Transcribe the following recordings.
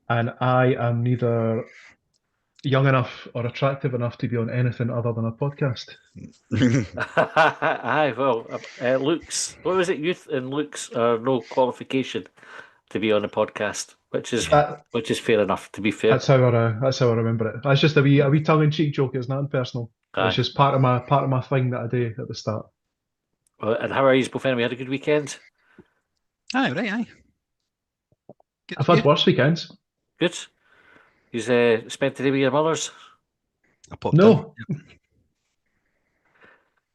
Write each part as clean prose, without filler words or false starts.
and I am neither young enough or attractive enough to be on anything other than a podcast. Aye, well, looks. What was it? Youth and looks are no qualification to be on a podcast, That which is fair enough. To be fair, that's how I remember it. That's just a wee tongue-in-cheek joke. It's nothing personal. It's aye. just part of my thing that I do at the start. Well, and how are you both? Anyway, had a good weekend. Aye, right, aye. Good, I've had yeah. worse weekends. Good. You spent the day with your mothers. I popped in. No,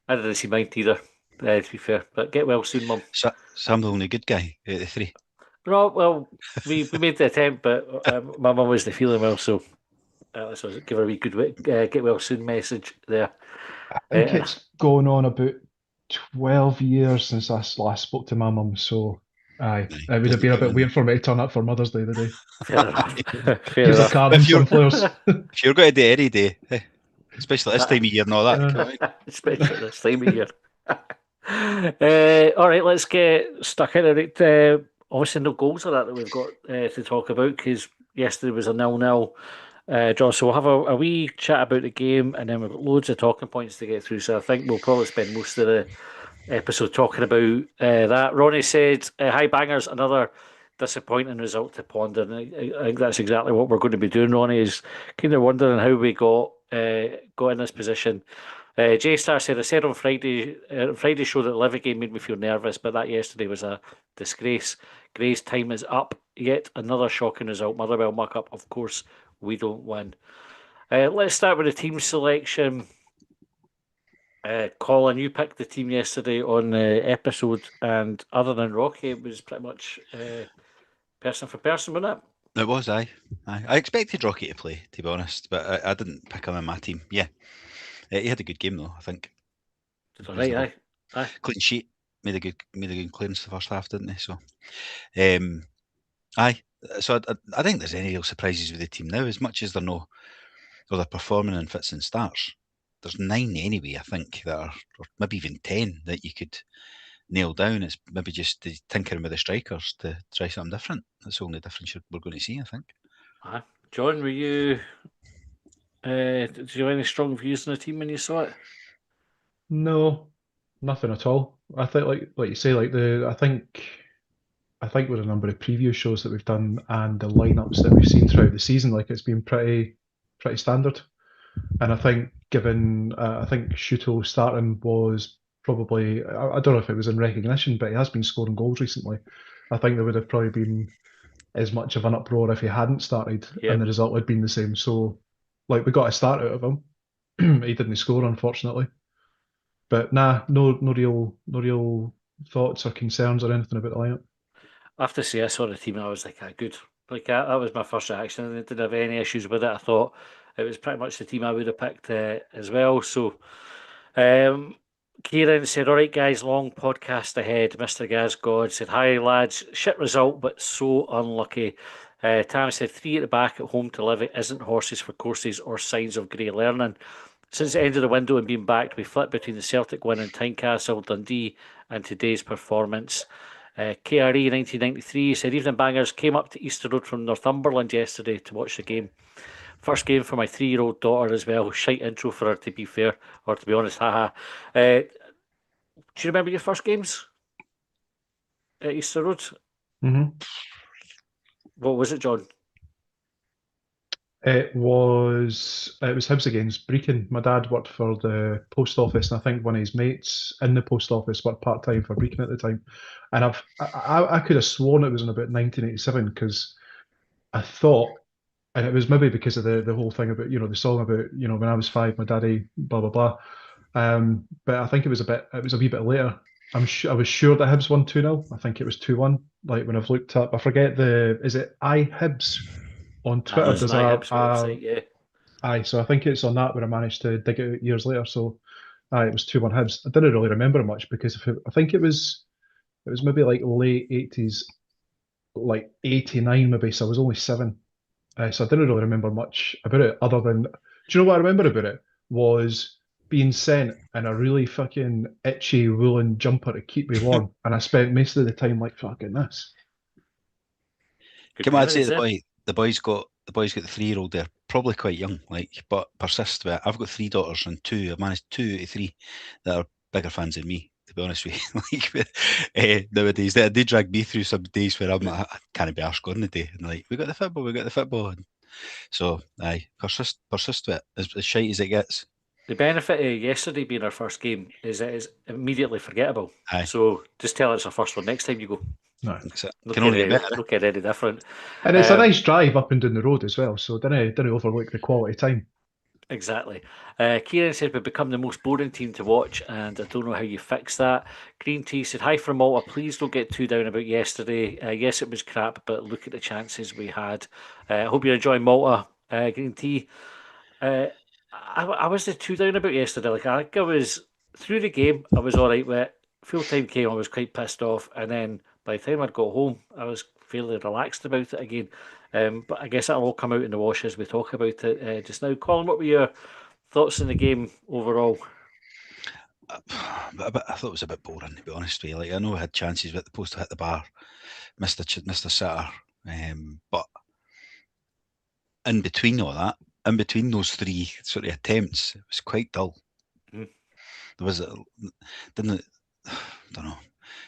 I didn't see mine either. To be fair, but get well soon, mum. So I'm the only good guy out of the three. No, well, we made the attempt, but my mum wasn't feeling well, so let's give her a wee get well soon message there. I think Uh, it's going on about 12 years since I last spoke to my mum. So, aye, Aye, it would have doesn't been a count bit then. weird for me to turn up for Mother's Day today. fair enough. Fair Here's a enough. card and If you're- some flowers. If you're going to do any day, especially this time of year and all that, Uh, come on. Especially this time of year. All right, let's get stuck in it. Obviously, no goals of that we've got to talk about because yesterday was a 0-0 draw. So we'll have a wee chat about the game and then we've got loads of talking points to get through. So I think we'll probably spend most of the episode talking about that. Ronnie said, "Hi bangers, another disappointing result to ponder." And I think that's exactly what we're going to be doing. Ronnie is kind of wondering how we got in this position. J Star said, "I said on Friday show that the Livy game made me feel nervous, but that yesterday was a disgrace. Gray's time is up. Yet another shocking result. Motherwell muck up. Of course, we don't win." Let's start with the team selection. Colin, you picked the team yesterday on the episode, and other than Rocky, it was pretty much person for person, wasn't it? It was, aye. I expected Rocky to play, to be honest, but I didn't pick him in my team. Yeah. He had a good game, though, I think. Right, aye. Clean sheet. Made a good clearance the first half, didn't he? So, aye. So I think there's any real surprises with the team now, as much as they're performing in fits and starts. There's 9 anyway, I think, that are, or maybe even 10 that you could nail down. It's maybe just tinkering with the strikers to try something different. That's the only difference we're going to see, I think. Aye. John, were you? Did you have any strong views on the team when you saw it? no, nothing at all. I think, like you say, I think with a number of preview shows that we've done and the lineups that we've seen throughout the season, like it's been pretty standard. And I think I think Shuto starting was probably, I don't know if it was in recognition, but he has been scoring goals recently. I think there would have probably been as much of an uproar if he hadn't started and Yep. the result had been the same. So, like, we got a start out of him. He didn't score, unfortunately. But nah, no real thoughts or concerns or anything about the lineup. I have to say, I saw the team and I was like, good. Like, that was my first reaction. And I didn't have any issues with it. I thought it was pretty much the team I would have picked as well. So, Kieran said, "All right, guys, long podcast ahead." Mr. Gaz God said, "Hi, lads. Shit result, but so unlucky." Tam said, "3 at the back at home to live it isn't horses for courses or signs of grey learning. Since the end of the window and being backed, we flipped between the Celtic win in Tynecastle, Dundee, and today's performance." KRE 1993 said, "Evening bangers, came up to Easter Road from Northumberland yesterday to watch the game. First game for my 3-year-old daughter as well. Shite intro for her, to be fair, or to be honest, haha. Do you remember your first games at Easter Road? hmm What was it, John? It was Hibs against Brecon. My dad worked for the post office, and I think one of his mates in the post office worked part time for Brecon at the time. And I could have sworn it was in about 1987 because I thought, and it was maybe because of the whole thing about the song about when I was 5, my daddy blah blah blah. But I think it was a wee bit later. I was sure that Hibs won 2-0. I think it was 2-1. Like when I've looked up, I forget is it iHibs on Twitter? That's There's an Hibs website, yeah. aye, so I think it's on that where I managed to dig it out years later. So aye, it was 2-1 Hibs. I didn't really remember much because I think it was maybe like late 80s, like 89 maybe, so I was only 7. So I didn't really remember much about it other than, do you know what I remember about it? Was being sent in a really fucking itchy woolen jumper to keep me warm. And I spent most of the time like, fucking this. Good Come on, say memories, the eh? boy. the boys got the 3-year-old there, probably quite young, like, but persist with it. I've got 3 daughters, and I've managed 2 out of 3 that are bigger fans than me, to be honest with you. Like, nowadays, they drag me through some days where I can't be arsed going the day, and like, we got the football. And so, aye, persist with it, as shite as it gets. The benefit of yesterday being our first game is it is immediately forgettable. Aye. So just tell it's our first one next time you go. No. Can only get better. Look at any different. And it's a nice drive up and down the road as well, so don't overlook the quality time. Exactly. Kieran said we've become the most boring team to watch, and I don't know how you fix that. Green Tea said, hi from Malta, please don't get too down about yesterday. Yes, it was crap, but look at the chances we had. I hope you're enjoying Malta, Green Tea. I wasn't too down about yesterday. Like, I think I was, through the game, I was all right with it. Full time came, I was quite pissed off, and then by the time I'd got home, I was fairly relaxed about it again. But I guess that'll all come out in the wash as we talk about it just now. Colin, what were your thoughts on the game overall? I thought it was a bit boring, to be honest with you. Like, I know we had chances at the post to hit the bar, missed a sitter, but in between all that, in between those 3 sort of attempts, it was quite dull. Mm. There was I don't know,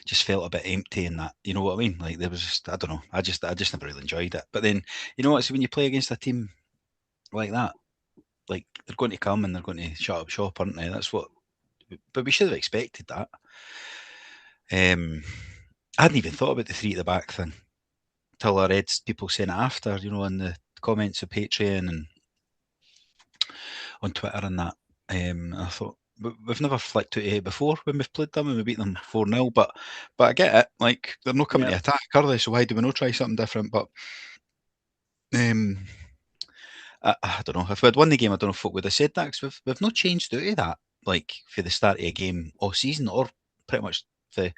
just felt a bit empty in that. You know what I mean? Like, there was just, I don't know. I just never really enjoyed it. But then, you know what? So when you play against a team like that, like, they're going to come and they're going to shut up shop, aren't they? That's what. But we should have expected that. I hadn't even thought about the 3 at the back thing till I read people saying it after, you know, in the comments of Patreon and on Twitter and that. I thought, we've never flicked out it before when we've played them and we beat them 4-0, but I get it. Like, they're not coming to attack, are they? So why do we not try something different? But I don't know. If we had won the game, I don't know if folk would have said that, because we've not changed out of that, like, for the start of a game all season, or pretty much the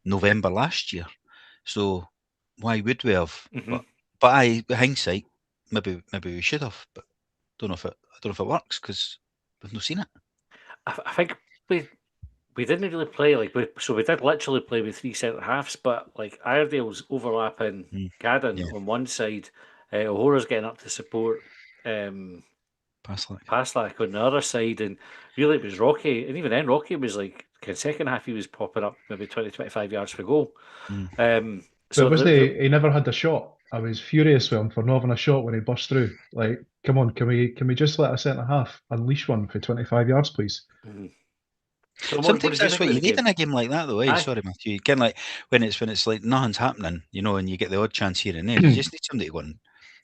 November last year. So why would we have? Mm-hmm. But with hindsight, maybe we should have. But I don't know if it works, because we've not seen it. I think we didn't really play we did literally play with 3 centre halves, but like Iredale's overlapping Gadden on one side, O'Hara's getting up to support Paslak on the other side, and really it was Rocky, and even then Rocky was like, second half he was popping up maybe 20-25 yards for goal. So he never had a shot. I was furious with him for not having a shot when he burst through. Like, come on, can we just let a centre half unleash one for 25 yards, please? Mm-hmm. So sometimes that's what you need in a game like that, though. Eh? Sorry, Matthew. Kind of like when it's like nothing's happening, you know, and you get the odd chance here and there. You just need somebody to go and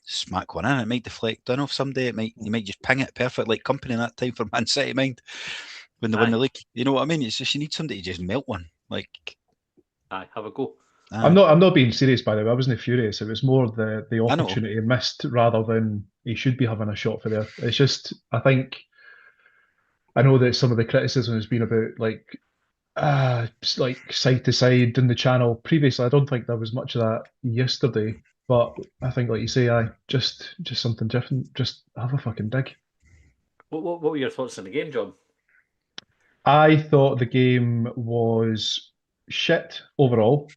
smack one in. It might deflect down off somebody. You might just ping it perfect, like Company that time for Man City, mind, when they win the league. You know what I mean? It's just, you need somebody to just melt one. Like, have a go. I'm not being serious, by the way. I wasn't furious. It was more the opportunity missed rather than he should be having a shot for there. It's just, I think, I know that some of the criticism has been about like side to side in the channel previously. I don't think there was much of that yesterday, but I think, like you say, just something different. Just have a fucking dig. What were your thoughts on the game, John? I thought the game was shit overall.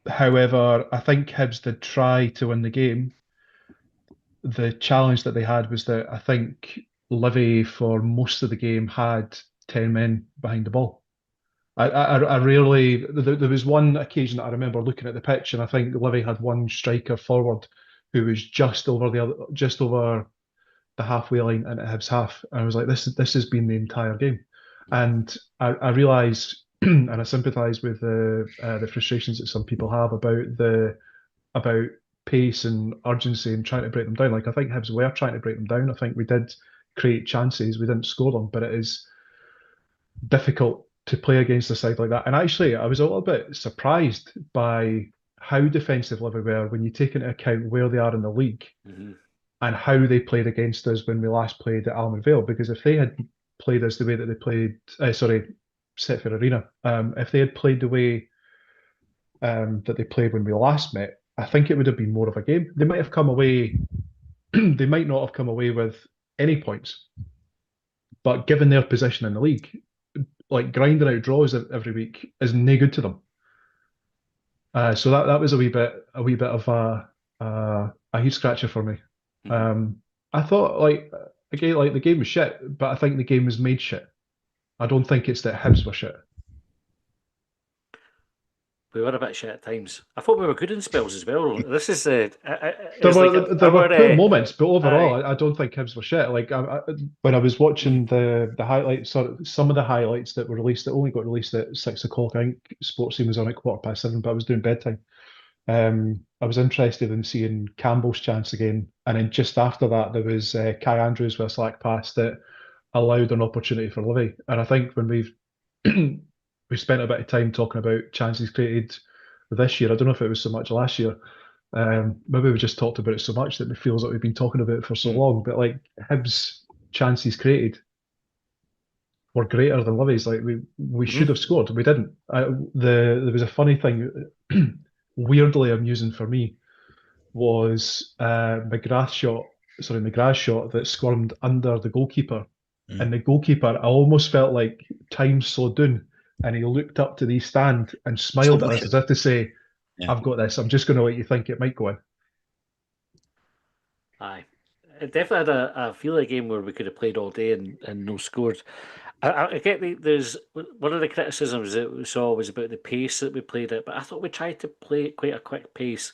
However, I think Hibs did try to win the game. The challenge that they had was that I think Livy, for most of the game, had 10 men behind the ball. I rarely. There was one occasion that I remember looking at the pitch, and I think Livy had one striker forward who was just over the halfway line into Hibs half, and I was like, this has been the entire game, and I realise and I sympathise with the frustrations that some people have about pace and urgency and trying to break them down. Like, I think Hibs were trying to break them down. I think we did create chances, we didn't score them, but it is difficult to play against a side like that. And actually, I was a little bit surprised by how defensive Livy were when you take into account where they are in the league and how they played against us when we last played at Almond Vale. Because if they had played us the way that they played, Setfair Arena, if they had played the way that they played when we last met, I think it would have been more of a game. They might have come away, they might not have come away with any points, but given their position in the league, like grinding out draws every week is no good to them. So that was a wee bit of a heat scratcher for me. Mhm. I thought again, the game was shit, but I think the game was made shit. I don't think it's that Hibs were shit. We were a bit shit at times. I thought we were good in spells as well. This is There it's like were our poor moments, but overall, aye. I don't think Hibs were shit. When I was watching the highlights, some of the highlights that were released, that only got released at 6 o'clock. I think Sports Scene was on at 7:15, but I was doing bedtime. I was interested in seeing Campbell's chance again, and then just after that, there was Kai Andrews with a slack pass that allowed an opportunity for Livy. And I think when we spent a bit of time talking about chances created this year, I don't know if it was so much last year. Maybe we just talked about it so much that it feels like we've been talking about it for so long. But like Hibs' chances created were greater than Livy's. Like we should have scored, we didn't. There was a funny thing, weirdly amusing for me, was McGrath's shot that squirmed under the goalkeeper. And the goalkeeper, I almost felt like time slowed down and he looked up to the stand and smiled at us as if to say, Yeah. I've got this. I'm just going to let you think it might go in. Aye. It definitely had a feel of game where we could have played all day and no scored. I get there's one of the criticisms that we saw was about the pace that we played at, but I thought we tried to play at quite a quick pace.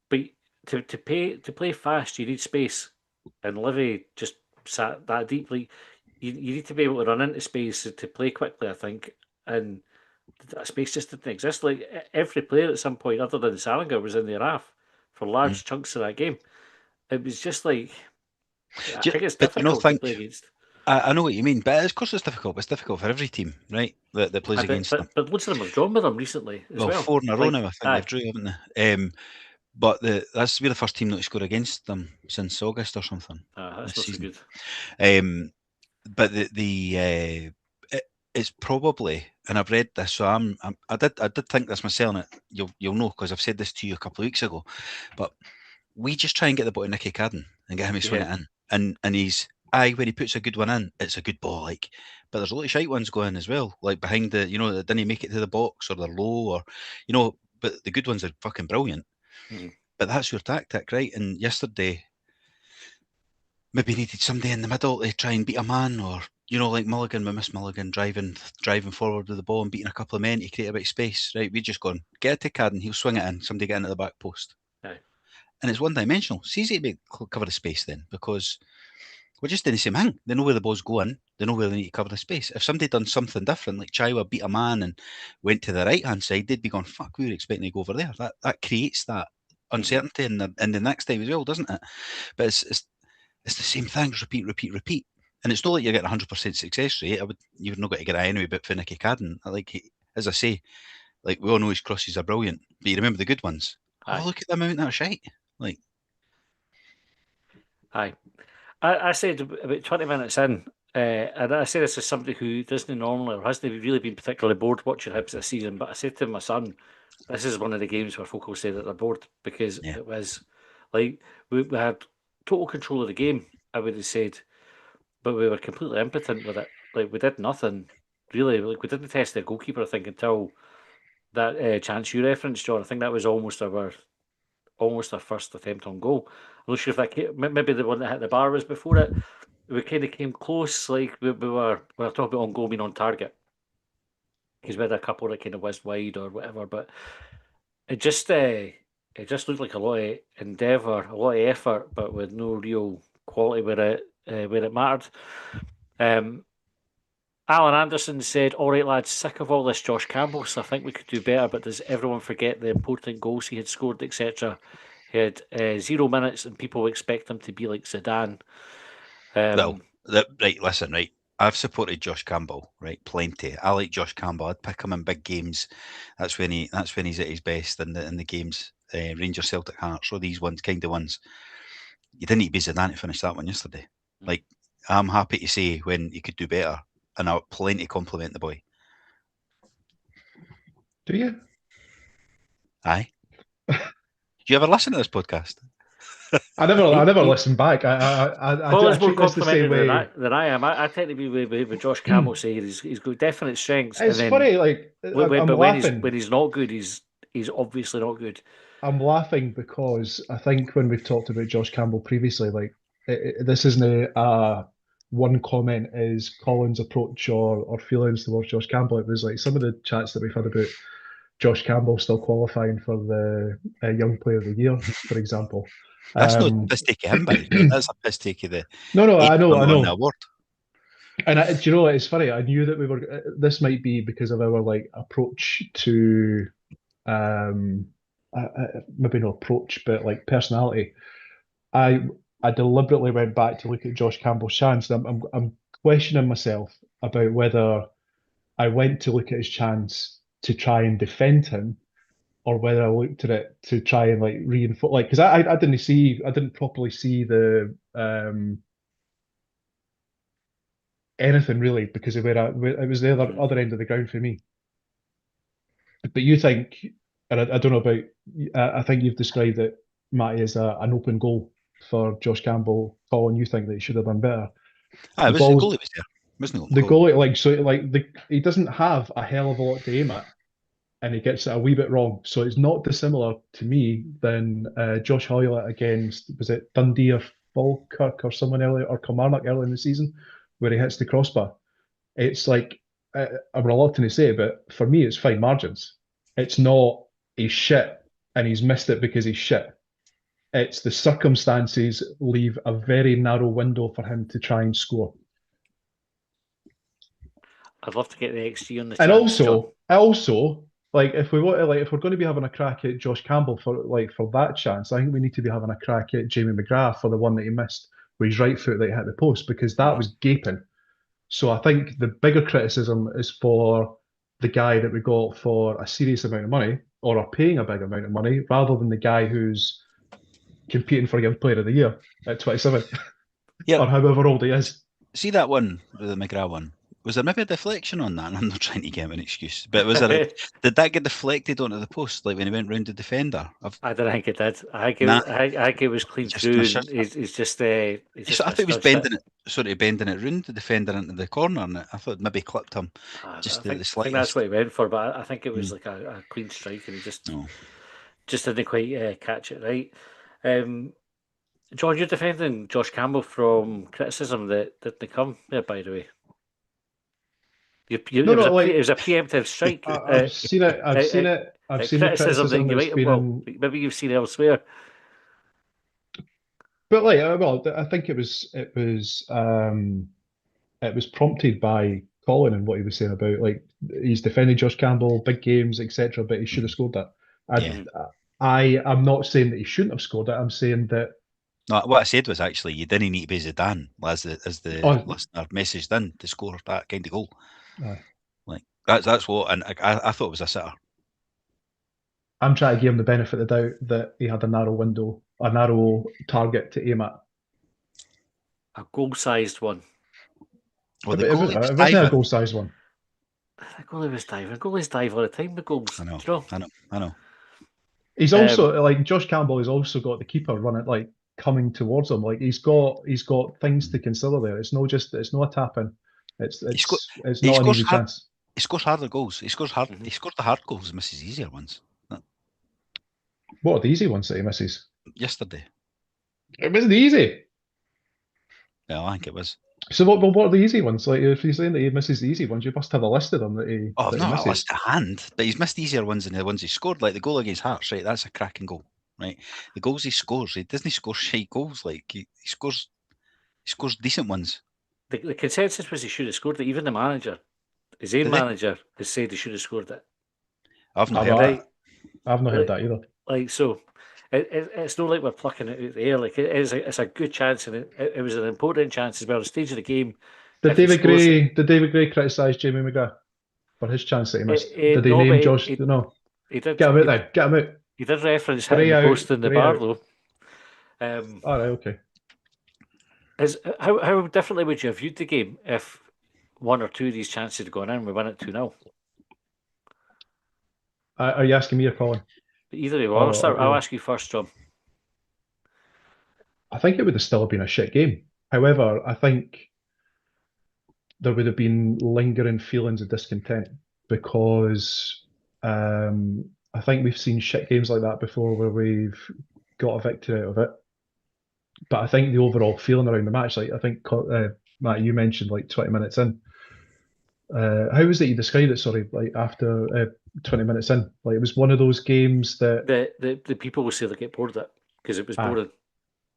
But to play fast, you need space, and Livy just sat that deeply. You need to be able to run into space to play quickly, I think, and that space just didn't exist. Like every player at some point, other than Salinger, was in their half for large chunks of that game. It was just like I think it's But difficult to play against. I know what you mean, but of course it's difficult. But it's difficult for every team, right? That plays against them. But loads of them have drawn with them recently as Well, well. 4 in a row Like, now, I think they've drew, haven't they? But we're the first team not to score against them since August or something that's this not so season. good. But it's probably, and I've read this, so I did think this myself, and you'll know because I've said this to you a couple of weeks ago. But we just try and get the ball to Nicky Cadden and get him to swing it in, and he's when he puts a good one in, it's a good ball. But there's a lot of shite ones going as well, like behind that didn't make it to the box or they're low or. But the good ones are fucking brilliant. Mm-hmm. But that's your tactic, right? And yesterday, maybe needed somebody in the middle to try and beat a man, or like Mulligan, we missed Mulligan driving forward with the ball and beating a couple of men to create a bit of space. Right, we just gone get it to Cadden, he'll swing it in, somebody get into the back post, Aye. and it's one dimensional. It's easy to cover the space then because we're just doing the same thing. They know where the ball's going, they know where they need to cover the space. If somebody done something different, like Chaiwa beat a man and went to the right hand side, they'd be going, fuck, we were expecting to go over there. That creates that uncertainty in the next time as well, doesn't it? But it's the same thing, just repeat. And it's not like you're getting 100% success rate. You've not got to get it anyway, but for Nicky Cadden, as I say, like we all know his crosses are brilliant, but you remember the good ones. Aye. Oh, look at the amount of that shite. Aye. I said about 20 minutes in, and I say this as somebody who doesn't normally or hasn't really been particularly bored watching Hibs this season, but I said to my son, this is one of the games where folk will say that they're bored because it was like we had total control of the game, I would have said, but we were completely impotent with it. Like we did nothing really. Like we didn't test the goalkeeper, I think, until that chance you referenced, John. I think that was almost our first attempt on goal. I'm not sure if maybe the one that hit the bar was before it. We kind of came close, like we were talking about on goal being on target because we had a couple that kind of whizzed wide or whatever, but it just looked like a lot of endeavour, a lot of effort, but with no real quality where it mattered. Alan Anderson said, "All right, lads, sick of all this Josh Campbell, so I think we could do better. But does everyone forget the important goals he had scored, etc.? He had 0 minutes, and people expect him to be like Zidane." Right, listen, right. I've supported Josh Campbell, right, plenty. I like Josh Campbell. I'd pick him in big games. That's when he's at his best in the games. Rangers, Celtic, Hearts, or these kind of ones. You didn't need to be Zidane to finish that one yesterday. Like, I'm happy to say when he could do better, and I'll plenty compliment the boy. Do you? Aye. Do you ever listen to this podcast? I never listen back. I Colin's more treat this the same complimentary way. than I am. I tend to be with Josh Campbell saying he's got definite strengths, and It's then funny, like I'm but laughing. when he's not good, he's obviously not good. I'm laughing because I think when we've talked about Josh Campbell previously, like this isn't one comment is Colin's approach or feelings towards Josh Campbell. It was like some of the chats that we've had about Josh Campbell still qualifying for the Young Player of the Year, for example. That's not a piss take of him, by the way. That's a piss take of the No, I people know. on the award. And do you know what? It's funny. I knew that we were. This might be because of our like approach to, maybe not approach, but like personality. I deliberately went back to look at Josh Campbell's chance. I'm questioning myself about whether I went to look at his chance to try and defend him, or whether I looked at it to try and like reinforce, like because I didn't properly see the anything really because of where it was the other end of the ground for me. But you think, and I don't know about, I think you've described it, Matty, as an open goal for Josh Campbell. Colin, you think that he should have done better. The goalie was there. Wasn't the goalie, he doesn't have a hell of a lot to aim at, and he gets it a wee bit wrong. So it's not dissimilar to me than Josh Hoylett against, was it Dundee or Falkirk or someone earlier, or Kilmarnock earlier in the season, where he hits the crossbar. It's like, I'm reluctant to say it, but for me, it's fine margins. It's not he's shit and he's missed it because he's shit. It's the circumstances leave a very narrow window for him to try and score. I'd love to get the XG on the And chance, also, like if we're going to be having a crack at Josh Campbell for that chance, I think we need to be having a crack at Jamie McGrath for the one that he missed, with his right foot that hit the post, because that was gaping. So I think the bigger criticism is for the guy that we got for a serious amount of money or are paying a big amount of money, rather than the guy who's competing for Young Player of the Year at 27, or however old he is. See that one, the McGrath one? Was there maybe a deflection on that? And I'm not trying to give him an excuse, but was there? Did that get deflected onto the post, like when he went round the defender? I don't think it did. I think it was clean through. He's just. I thought he was bending it round the defender into the corner, and I thought maybe clipped him. I think that's what he went for, but I think it was like a clean strike, and he just didn't quite catch it right. John, you're defending Josh Campbell from criticism that didn't come there, by the way. It was a preemptive strike. I've seen it. I've seen it. I've seen the criticism that maybe you've seen elsewhere. But I think it was prompted by Colin and what he was saying about like he's defending Josh Campbell, big games, etc. But he should have scored that. I'm not saying that he shouldn't have scored it. I'm saying that. No, what I said was actually you didn't need to be Zidane as the listener messaged in to score that kind of goal. Like that's what, and I thought it was a sitter. I'm trying to give him the benefit of the doubt that he had a narrow window, a narrow target to aim at. A goal-sized one. Well, it wasn't a goal-sized one. The goalie was diving. Goalies dive all the time with goals. I know. He's also like Josh Campbell has also got the keeper running like coming towards him. Like he's got things to consider there. It's not a tap in. It's not an easy chance. He scores harder goals. He scores the hard goals and misses easier ones. What are the easy ones that he misses? Yesterday. It wasn't easy. Yeah, I think it was. So what are the easy ones? Like if you're saying that he misses the easy ones, you must have a list of them that he. I've not a list to hand, but he's missed easier ones than the ones he scored. Like the goal against Hearts, right? That's a cracking goal, right? The goals he scores, he doesn't score shite goals. Like he scores decent ones. The consensus was he should have scored it. Even the manager, his own manager, has said he should have scored it. I've not heard that either. Like so, it's not like we're plucking it out of the air. Like it's a good chance, and it was an important chance as well. The stage of the game. Did David Gray criticise Jamie McGrath for his chance that he missed? Did he name Josh? No. He did. Get him out now. Get him out. He did reference hitting the post in the bar though. All right. Okay. How differently would you have viewed the game if one or two of these chances had gone in and we won it 2-0? Are you asking me or Colin? Either way, I'll ask you first, John. I think it would have still been a shit game. However, I think there would have been lingering feelings of discontent because I think we've seen shit games like that before where we've got a victory out of it. But I think the overall feeling around the match, like I think Matt, you mentioned like 20 minutes in. How was it you described it? Sorry, like after 20 minutes in, like it was one of those games that The people will say they get bored of it because it was uh, boring.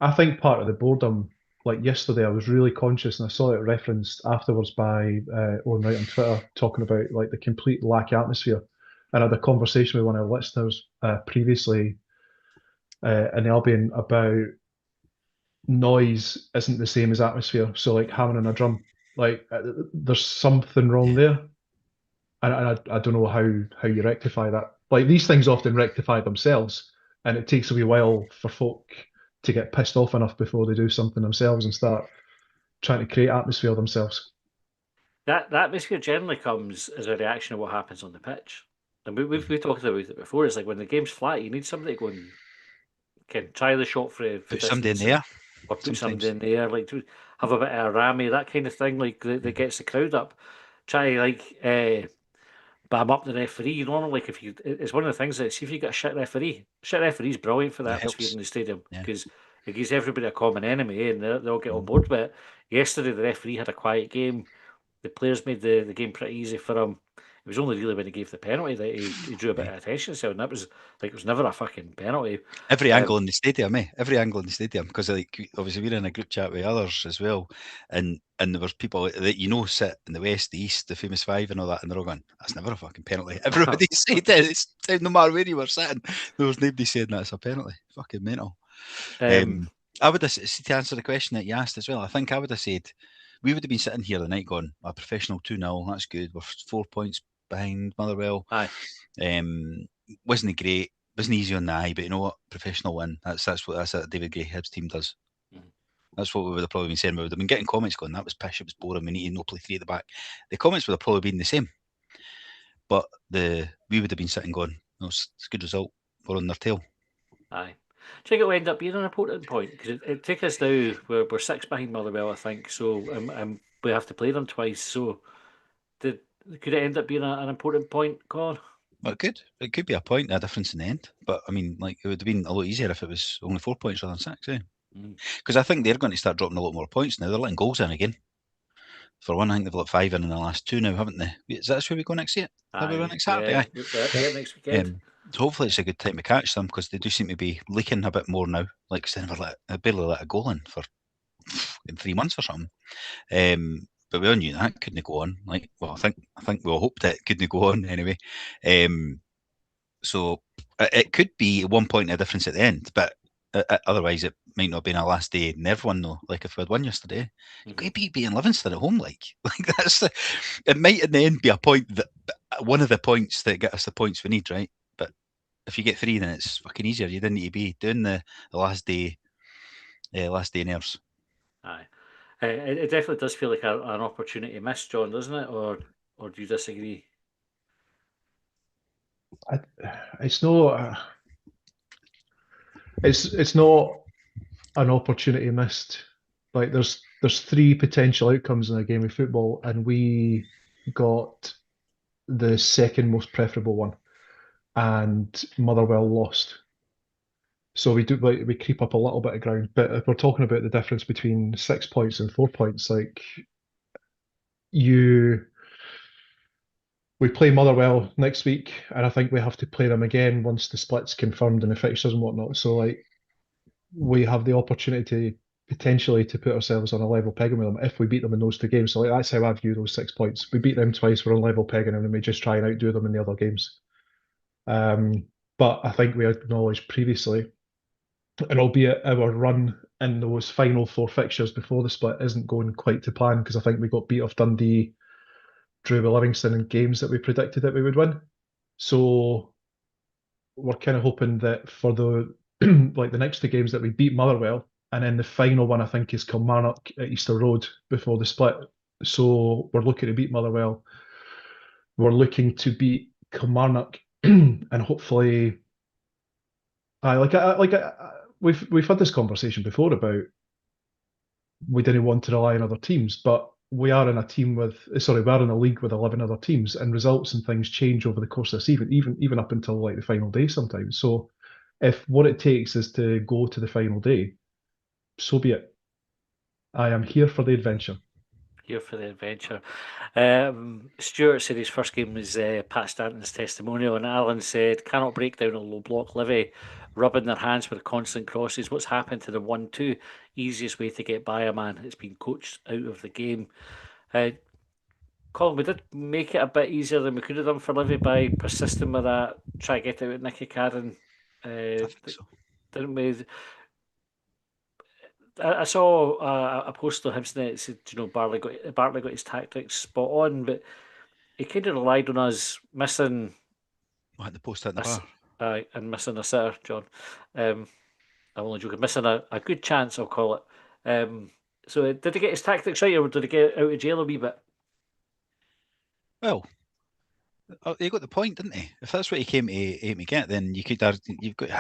I think part of the boredom, like yesterday, I was really conscious, and I saw it referenced afterwards by Owen Wright on Twitter, talking about like the complete lack of atmosphere. And I had a conversation with one of our listeners previously in Albion about noise isn't the same as atmosphere. So like hammering a drum, like there's something wrong there, and I don't know how you rectify that. Like these things often rectify themselves, and it takes a wee while for folk to get pissed off enough before they do something themselves and start trying to create atmosphere themselves. That atmosphere generally comes as a reaction of what happens on the pitch. And we've talked about it before. It's like when the game's flat, you need somebody to go and can try the shot for Put somebody in distance there. or put Sometimes. somebody in the air, like to have a bit of a rammy, that kind of thing, like that gets the crowd up. Try like bam up the referee. Normally, like if you, it's one of the things that see if you got a shit referee. Shit referee's brilliant for the It atmosphere helps. in the stadium Yeah. because it gives everybody a common enemy and they'll get on board with it. Yesterday, the referee had a quiet game. The players made the game pretty easy for him. It was only really when he gave the penalty that he drew a bit of attention to, and that was like it was never a fucking penalty. Every angle in the stadium, every angle in the stadium, because like obviously we're in a group chat with others as well, and there was people that sit in the west, the east, the famous five, and all that, and they're all going, "That's never a fucking penalty." Everybody said it. It's no matter where you were sitting, there was nobody saying that's a penalty. Fucking mental. I would have to answer the question that you asked as well. I think I would have said we would have been sitting here the night going, "A professional 2-0, that's good. We're 4 points behind Motherwell." Aye. Wasn't great. Wasn't easy on the eye, but you know what? Professional win. That's what David Gray Hibs team does. Mm-hmm. That's what we would have probably been saying. We would have been getting comments going, that was pish, it was boring, we need to not play three at the back. The comments would have probably been the same. But we would have been sitting going, no, it's a good result. We're on their tail. Aye. Do you think it will end up being an important point? Because it take us now, we're 6 behind Motherwell, I think, so we have to play them twice. So could it end up being an important point, Colin? Well, it could. It could be a point, a difference in the end. But I mean, like it would have been a lot easier if it was only 4 points rather than 6. Because I think they're going to start dropping a lot more points now. They're letting goals in again. For one, I think they've let 5 in the last 2 now, haven't they? Is that where we go next year? That we go next Saturday? Yeah, next weekend. So hopefully it's a good time to catch them because they do seem to be leaking a bit more now. Like they barely let a goal in for in 3 months or something. But we all knew that couldn't go on. Like, well, I think we all hoped it couldn't go on anyway. So it could be 1 point of difference at the end, but otherwise it might not have been a last day in everyone though. Like if we had won yesterday, you could be beating Livingston at home. Like that's it might in the end be a point that one of the points that get us the points we need, right? But if you get 3, then it's fucking easier. You didn't need to be doing the last day nerves. Aye. It definitely does feel like an opportunity missed, John, doesn't it? Or do you disagree? It's not. It's not an opportunity missed. Like there's 3 potential outcomes in a game of football, and we got the second most preferable one, and Motherwell lost. So we creep up a little bit of ground. But if we're talking about the difference between 6 points and 4 points, like we play Motherwell next week, and I think we have to play them again once the split's confirmed and the fixtures and whatnot. So like we have the opportunity potentially to put ourselves on a level pegging with them if we beat them in those 2 games. So like that's how I view those 6 points. We beat them twice, we're on level pegging, and then we just try and outdo them in the other games. But I think we acknowledged previously, and albeit our run in those final 4 fixtures before the split isn't going quite to plan because I think we got beat off Dundee, drew with Livingston in games that we predicted that we would win. So we're kind of hoping that for the like the next 2 games that we beat Motherwell, and then the final one I think is Kilmarnock at Easter Road before the split. So we're looking to beat Motherwell. We're looking to beat Kilmarnock, and hopefully, we've had this conversation before about we didn't want to rely on other teams, but we are in a league with 11 other teams, and results and things change over the course of the season, even up until like the final day sometimes. So if what it takes is to go to the final day, so be it. I am here for the adventure. Here for the adventure. Stuart said his first game was Pat Stanton's testimonial, and Alan said, cannot break down a low block. Livy rubbing their hands with constant crosses. What's happened to the 1-2? Easiest way to get by a man. It's been coached out of the game. Colin, we did make it a bit easier than we could have done for Livy by persisting with that, try to get out at Nicky Cadden. I think so. Didn't we? I saw a post on Hibsnet that said, Bartley got his tactics spot on, but he kind of relied on us missing. What, the post at the bar? And missing a sitter, John. I'm only joking. Missing a good chance, I'll call it. So did he get his tactics right, or did he get out of jail a wee bit? Well, he got the point, didn't he? If that's what he came to aim to get, then you've got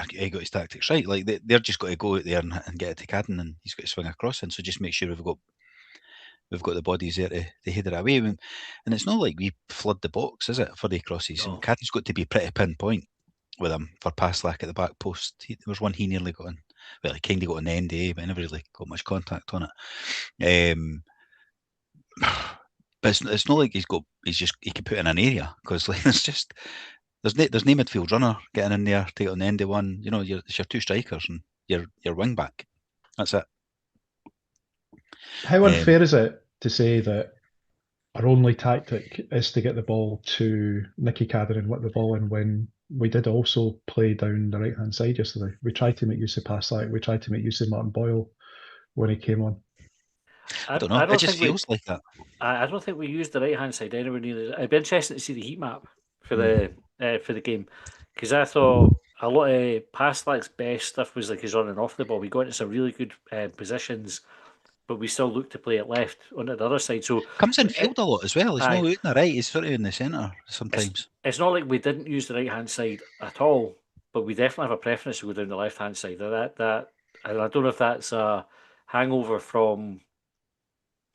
he got his tactics right. Like they're just got to go out there and get it to Cadden, and he's got to swing across. And so just make sure we've got the bodies there to head it away. And it's not like we flood the box, is it, for the crosses? No. And Cadden's got to be pretty pinpoint with him for Paslak at the back post. There was one he nearly got on. Well, he kind of got on the end, but he never really got much contact on it. But it's not like he can put in an area, because like there's no midfield runner getting in there to get on the end of one. It's your two strikers and your wing back. That's it. How unfair is it to say that our only tactic is to get the ball to Nicky Cadden and whip the ball in, when we did also play down the right-hand side yesterday? We tried to make use of Paslak. We tried to make use of Martin Boyle when he came on. I don't know. It just feels like that. I don't think we used the right hand side anywhere near. It'd be interesting to see the heat map for the game, because I thought a lot of Paslak's best stuff was like his running off the ball. We got into some really good positions, but we still look to play it left onto the other side. So comes in field a lot as well. He's not out in the right. He's sort of in the centre sometimes. It's not like we didn't use the right hand side at all, but we definitely have a preference to go down the left hand side. That and I don't know if that's a hangover from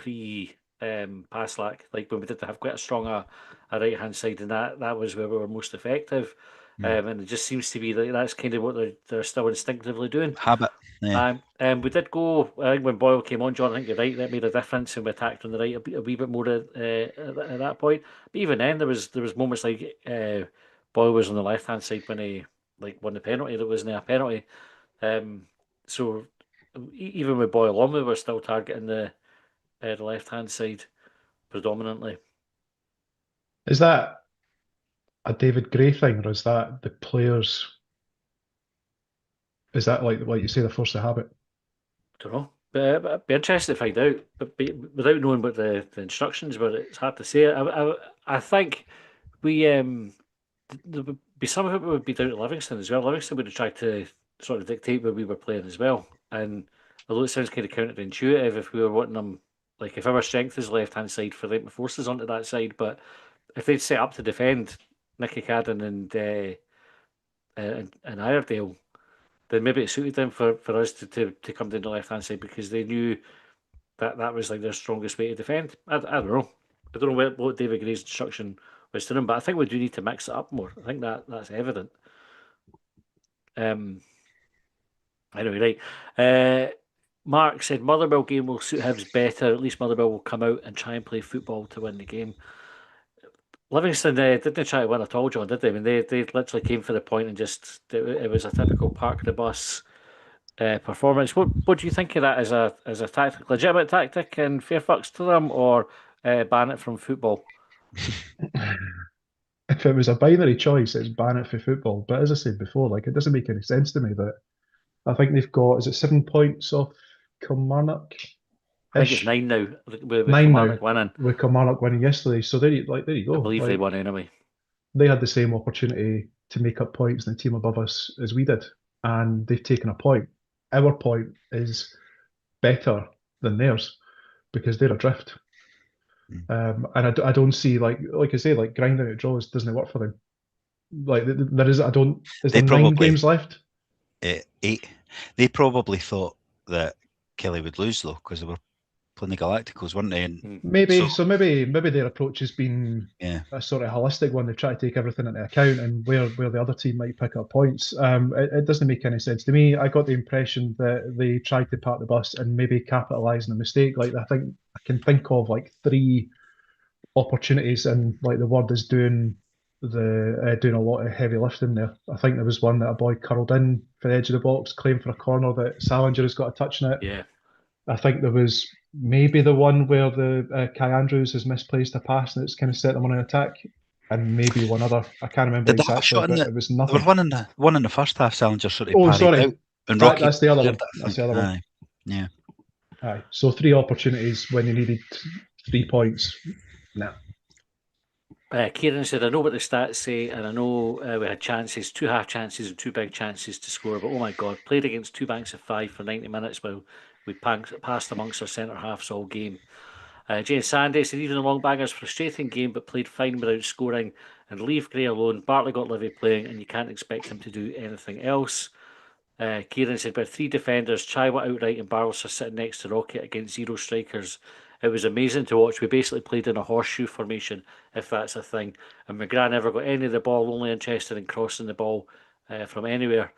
Paslak, like when we did have quite a strong a right hand side, and that was where we were most effective. And it just seems to be like that's kind of what they're still instinctively doing. Habit. Yeah. We did go. I think when Boyle came on, John, I think you're right. That made a difference, and we attacked on the right a wee bit more at that point. But even then, there was moments like Boyle was on the left hand side when he won the penalty. That wasn't a penalty. So even with Boyle on, we were still targeting the left hand side predominantly. Is that a David Gray thing, or is that the players? Is that like you say, the force of habit? I don't know, but I'd be interested to find out. But without knowing what the instructions were, it's hard to say. I think we there would be some of it would be down to Livingston as well. Livingston would have tried to sort of dictate where we were playing as well. And although it sounds kind of counterintuitive, if we were wanting them, like if our strength is left hand side, for them to force us onto that side, but if they'd set up to defend Nicky Cadden and Iredale, then maybe it suited them for us to come down the left hand side, because they knew that was like their strongest way to defend. I don't know. I don't know what David Gray's instruction was to them, but I think we do need to mix it up more. I think that's evident. Anyway, right. Mark said Motherwell game will suit Hibs better. At least Motherwell will come out and try and play football to win the game. Livingston didn't try to win at all, John, did they? I mean, they literally came for the point and just it was a typical park the bus performance. What do you think of that as a tactic, legitimate tactic, and fair fucks to them, or ban it from football? If it was a binary choice, it's ban it for football. But as I said before, it doesn't make any sense to me that I think they've got, is it 7 points off Kilmarnock? I think it's 9 now. With 9 Kilmarnock now, winning. with Kilmarnock winning yesterday. So there you go. I believe they won anyway. They had the same opportunity to make up points in the team above us as we did, and they've taken a point. Our point is better than theirs because they're adrift. And I don't see, like I say, grinding out draws doesn't work for them. Is there 9 games left? 8. They probably thought that Kelly would lose though, because they were playing the Galacticos, weren't they? And maybe their approach has been yeah, a sort of holistic one. They try to take everything into account and where the other team might pick up points. It doesn't make any sense to me. I got the impression that they tried to park the bus and maybe capitalise on a mistake. Like I can think of like 3 opportunities, and like the word is doing a lot of heavy lifting there. I think there was one that a boy curled in for the edge of the box, claimed for a corner that Salinger has got a touch in it. Yeah. I think there was maybe the one where the Kai Andrews has misplaced a pass and it's kind of set them on an attack, and maybe one other. I can't remember did they have a exactly, shot but in it was there nothing. was one in the first half. Salinger sort of Oh, parried sorry. out, and Rocky That's the other cleared one. it, I That's the think. other one. Aye. Yeah. Aye. So 3 opportunities when you needed 3 points. No. Kieran said, I know what the stats say, and I know we had chances, 2 half chances and 2 big chances to score, but oh my God, played against 2 banks of 5 for 90 minutes while we passed amongst our centre halves all game. Jane Sandy said, even the long bangers, frustrating game, but played fine without scoring, and leave Gray alone. Bartley got Livy playing, and you can't expect him to do anything else. Kieran said, with 3 defenders, Chaiwa outright and Barlos are sitting next to Rocket against 0 strikers. It was amazing to watch. We basically played in a horseshoe formation, if that's a thing. And McGrath never got any of the ball, only interested in crossing the ball from anywhere.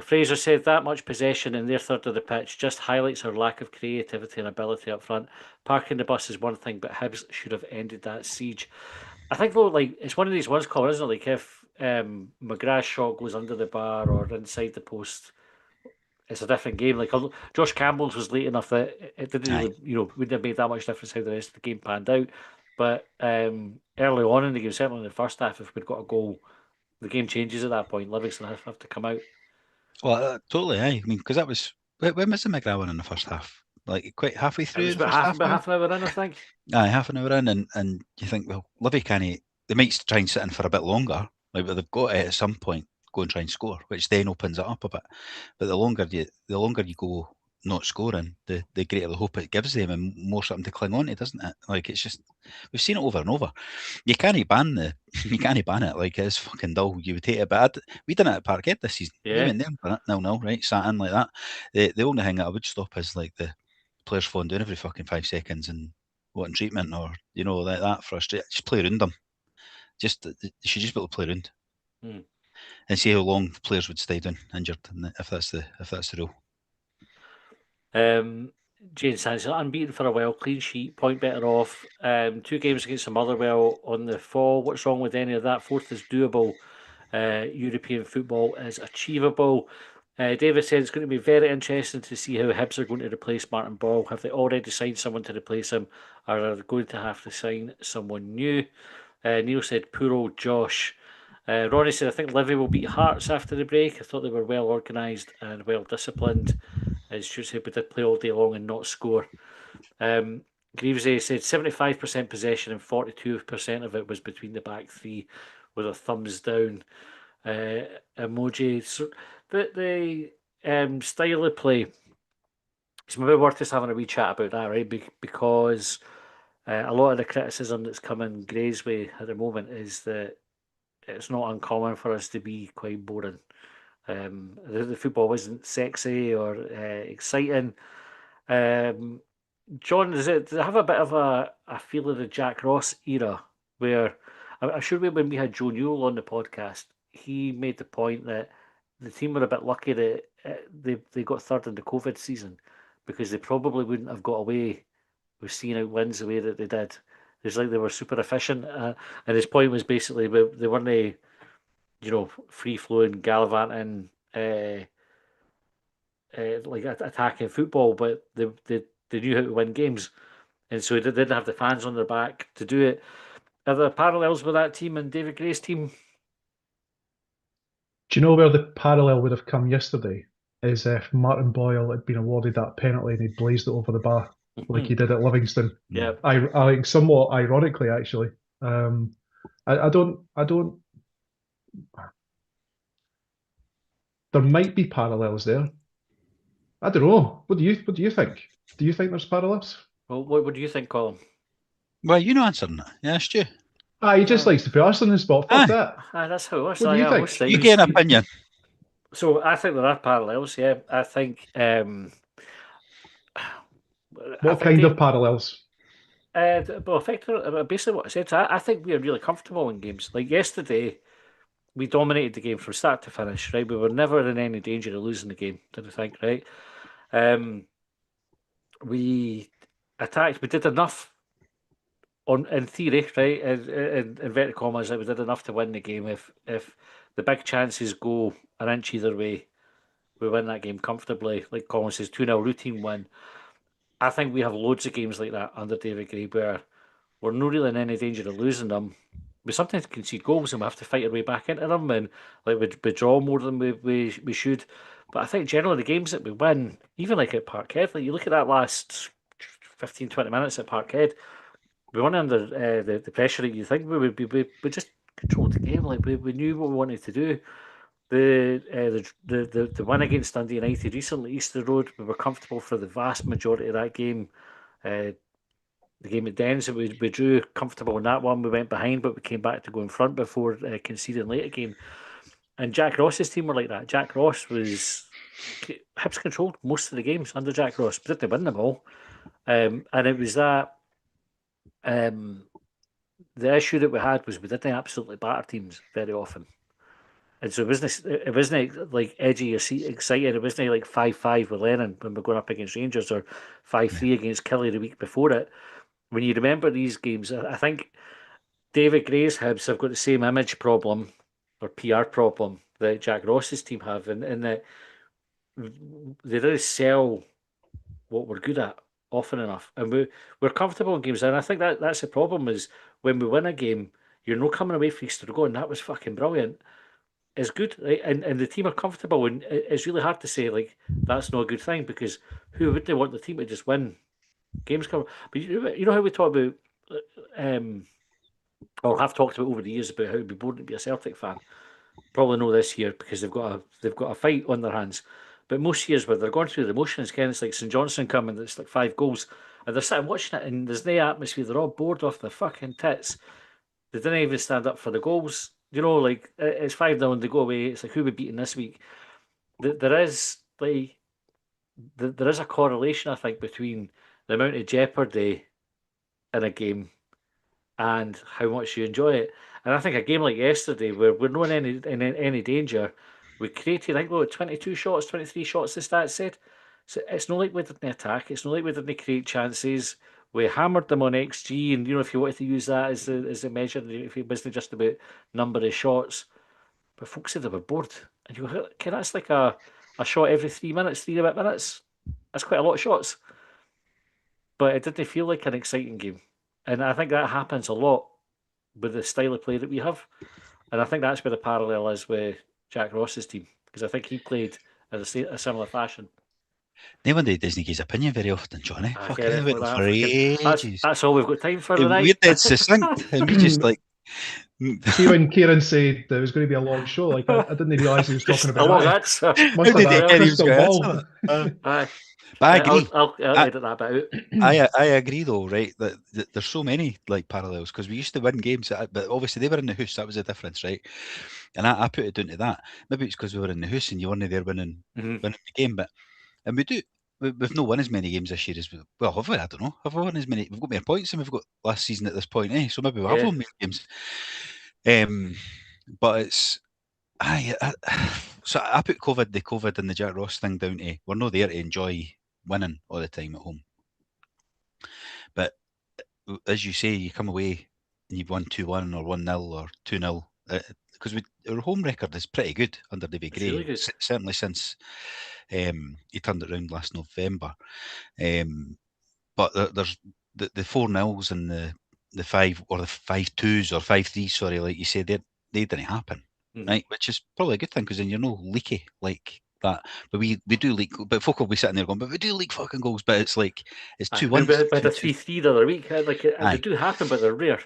Fraser said that much possession in their third of the pitch just highlights our lack of creativity and ability up front. Parking the bus is one thing, but Hibs should have ended that siege. I think though, like it's one of these ones, Colin, isn't it? Like if McGrath's shot goes under the bar or inside the post, it's a different game. Like Josh Campbell's was late enough that it didn't really, wouldn't have made that much difference how the rest of the game panned out. But early on in the game, certainly in the first half, if we'd got a goal, the game changes at that point. Livingston have to come out. Well, totally. I mean, because that was when was the McGrath one in the first half? Like quite halfway through. It was the about first half an hour in, I think. Aye, half an hour in, and you think, well, Livy can't. They might try and sit in for a bit longer, like, but they've got to at some point go and try and score, which then opens it up a bit. But the longer you go not scoring, the greater the hope it gives them, and more something to cling on to, doesn't it? Like it's just we've seen it over and over. You can't ban it. Like it's fucking dull. You would take it, but we done it at Parkhead this season. Yeah. We went there for it, 0-0, right? Sat in like that. The only thing that I would stop is like the players falling down every fucking 5 seconds and wanting treatment or like that frustrate. Just play around them. You should just be able to play around and see how long players would stay down injured, if that's the rule. Jane says unbeaten for a while, clean sheet, point better off. 2 games against Motherwell on the fall. What's wrong with any of that? 4th is doable. European football is achievable. David said it's going to be very interesting to see how Hibs are going to replace Martin Ball. Have they already signed someone to replace him, or are they going to have to sign someone new? Neil said, poor old Josh. Ronnie said, I think Livy will beat Hearts after the break. I thought they were well organised and well disciplined. As Stuart said, we did play all day long and not score. Greaves said 75% possession and 42% of it was between the back 3 with a thumbs down emoji. So the style of play, it's maybe worth us having a wee chat about that, right? Because a lot of the criticism that's coming Gray's way at the moment is that it's not uncommon for us to be quite boring. The football wasn't sexy or exciting. John, does it have a bit of a feel of the Jack Ross era where I'm sure when we had Joe Newell on the podcast, he made the point that the team were a bit lucky that they got third in the COVID season because they probably wouldn't have got away with seeing out wins the way that they did. It's like they were super efficient, and his point was basically they weren't free flowing, gallivanting, like attacking football, but they knew how to win games, and so they didn't have the fans on their back to do it. Are there parallels with that team and David Gray's team? Do you know where the parallel would have come yesterday? Is if Martin Boyle had been awarded that penalty and he blazed it over the bar like he did at Livingston. Yeah, I think somewhat ironically, actually. I don't. There might be parallels there. I don't know. What do you think? Do you think there's parallels? Well, what do you think, Colin? Well, you're not answering that. Yeah, Stu. He just likes to put us on the spot. Fuck that. That's how it was. What do you think? You get an opinion. So I think there are parallels. Yeah, I think What kind of parallels? Well, effectively, basically what I said. So I think we are really comfortable in games. Like yesterday, we dominated the game from start to finish. Right, we were never in any danger of losing the game. Did I think? Right, we attacked. We did enough in theory, right? In inverted commas, like we did enough to win the game. If the big chances go an inch either way, we win that game comfortably. Like Colin says, 2-0 routine win. I think we have loads of games like that under David Gray where we're not really in any danger of losing them. We sometimes concede goals and we have to fight our way back into them, and like we draw more than we should. But I think generally the games that we win, even like at Parkhead, like you look at that last 15, 20 minutes at Parkhead, we weren't under the pressure that you think we would be. We just controlled the game. Like we knew what we wanted to do. The win against Dundee United recently, Easter Road, we were comfortable for the vast majority of that game. The game at Dens, we drew comfortable in that one. We went behind, but we came back to go in front before conceding late again. And Jack Ross's team were like that. Jack Ross was Hibs controlled most of the games under Jack Ross, but didn't win them all. And it was that the issue that we had was we didn't absolutely batter teams very often. And so it wasn't like edgy or exciting. It wasn't like 5-5 with Lennon when we're going up against Rangers or 5-3 against Killie the week before it. When you remember these games, I think David Gray's Hibs have got the same image problem or PR problem that Jack Ross's team have, and that they really sell what we're good at often enough, and we're comfortable in games. And I think that's the problem is when we win a game, you're not coming away from Easter going, that was fucking brilliant. It's good, right? And the team are comfortable, and it's really hard to say like that's not a good thing because who would they want the team to just win games? Come, but you know how we talk about, or have talked about over the years about how it'd be boring to be a Celtic fan. Probably know this year because they've got a fight on their hands. But most years where they're going through the motions, Ken, it's like St Johnstone coming, it's like 5 goals, and they're sitting watching it, and there's no atmosphere. They're all bored off their fucking tits. They didn't even stand up for the goals. You know, like it's 5-0 and they go away. It's like who we beating this week? There is like there is a correlation, I think, between the amount of jeopardy in a game and how much you enjoy it. And I think a game like yesterday, where we're not in any danger, we created, I think, we had 22 shots, 23 shots, the stats said. So it's not like we didn't attack, it's not like we didn't create chances. We hammered them on XG, and if you wanted to use that as a measure, if it wasn't just about number of shots, but folks said they were bored. And you go, okay, that's like a shot every 3 minutes, 3 and a bit minutes. That's quite a lot of shots. But it didn't feel like an exciting game. And I think that happens a lot with the style of play that we have. And I think that's where the parallel is with Jack Ross's team, because I think he played in a similar fashion. No wonder he doesn't give his opinion very often, Johnny. Fucking went on for ages. That's all we've got time for tonight. We're dead succinct, and we just like. See, when Kieran said there was going to be a long show, like I didn't realise he was talking about a long answer. Must have had a crystal ball. But I agree. I'll edit that bit out. I agree, though, right? That there's so many like parallels because we used to win games, but obviously they were in the house. That was the difference, right? And I put it down to that. Maybe it's because we were in the house and you weren't there winning the game, and we do. We've not won as many games this year as we. Well, have we? I don't know. Have we won as many? We've got more points than we've got last season at this point, eh? So maybe we have won more games. But it's. So I put the COVID and the Jack Ross thing down to we're not there to enjoy winning all the time at home. But as you say, you come away and you've won 2-1 or 1-0 or 2-0 because our home record is pretty good under David Gray. Really good. Certainly since he turned it around last November. But there's the 4-0s and the 5 or the 5-2s or 5-3s, sorry, like you said, they didn't happen, right? Which is probably a good thing because then you're no leaky like that. But we do leak. But folk will be sitting there going, but we do leak fucking goals. But it's like it's 2-1. We had a 3-3 the other week. Like they do happen, but they're rare.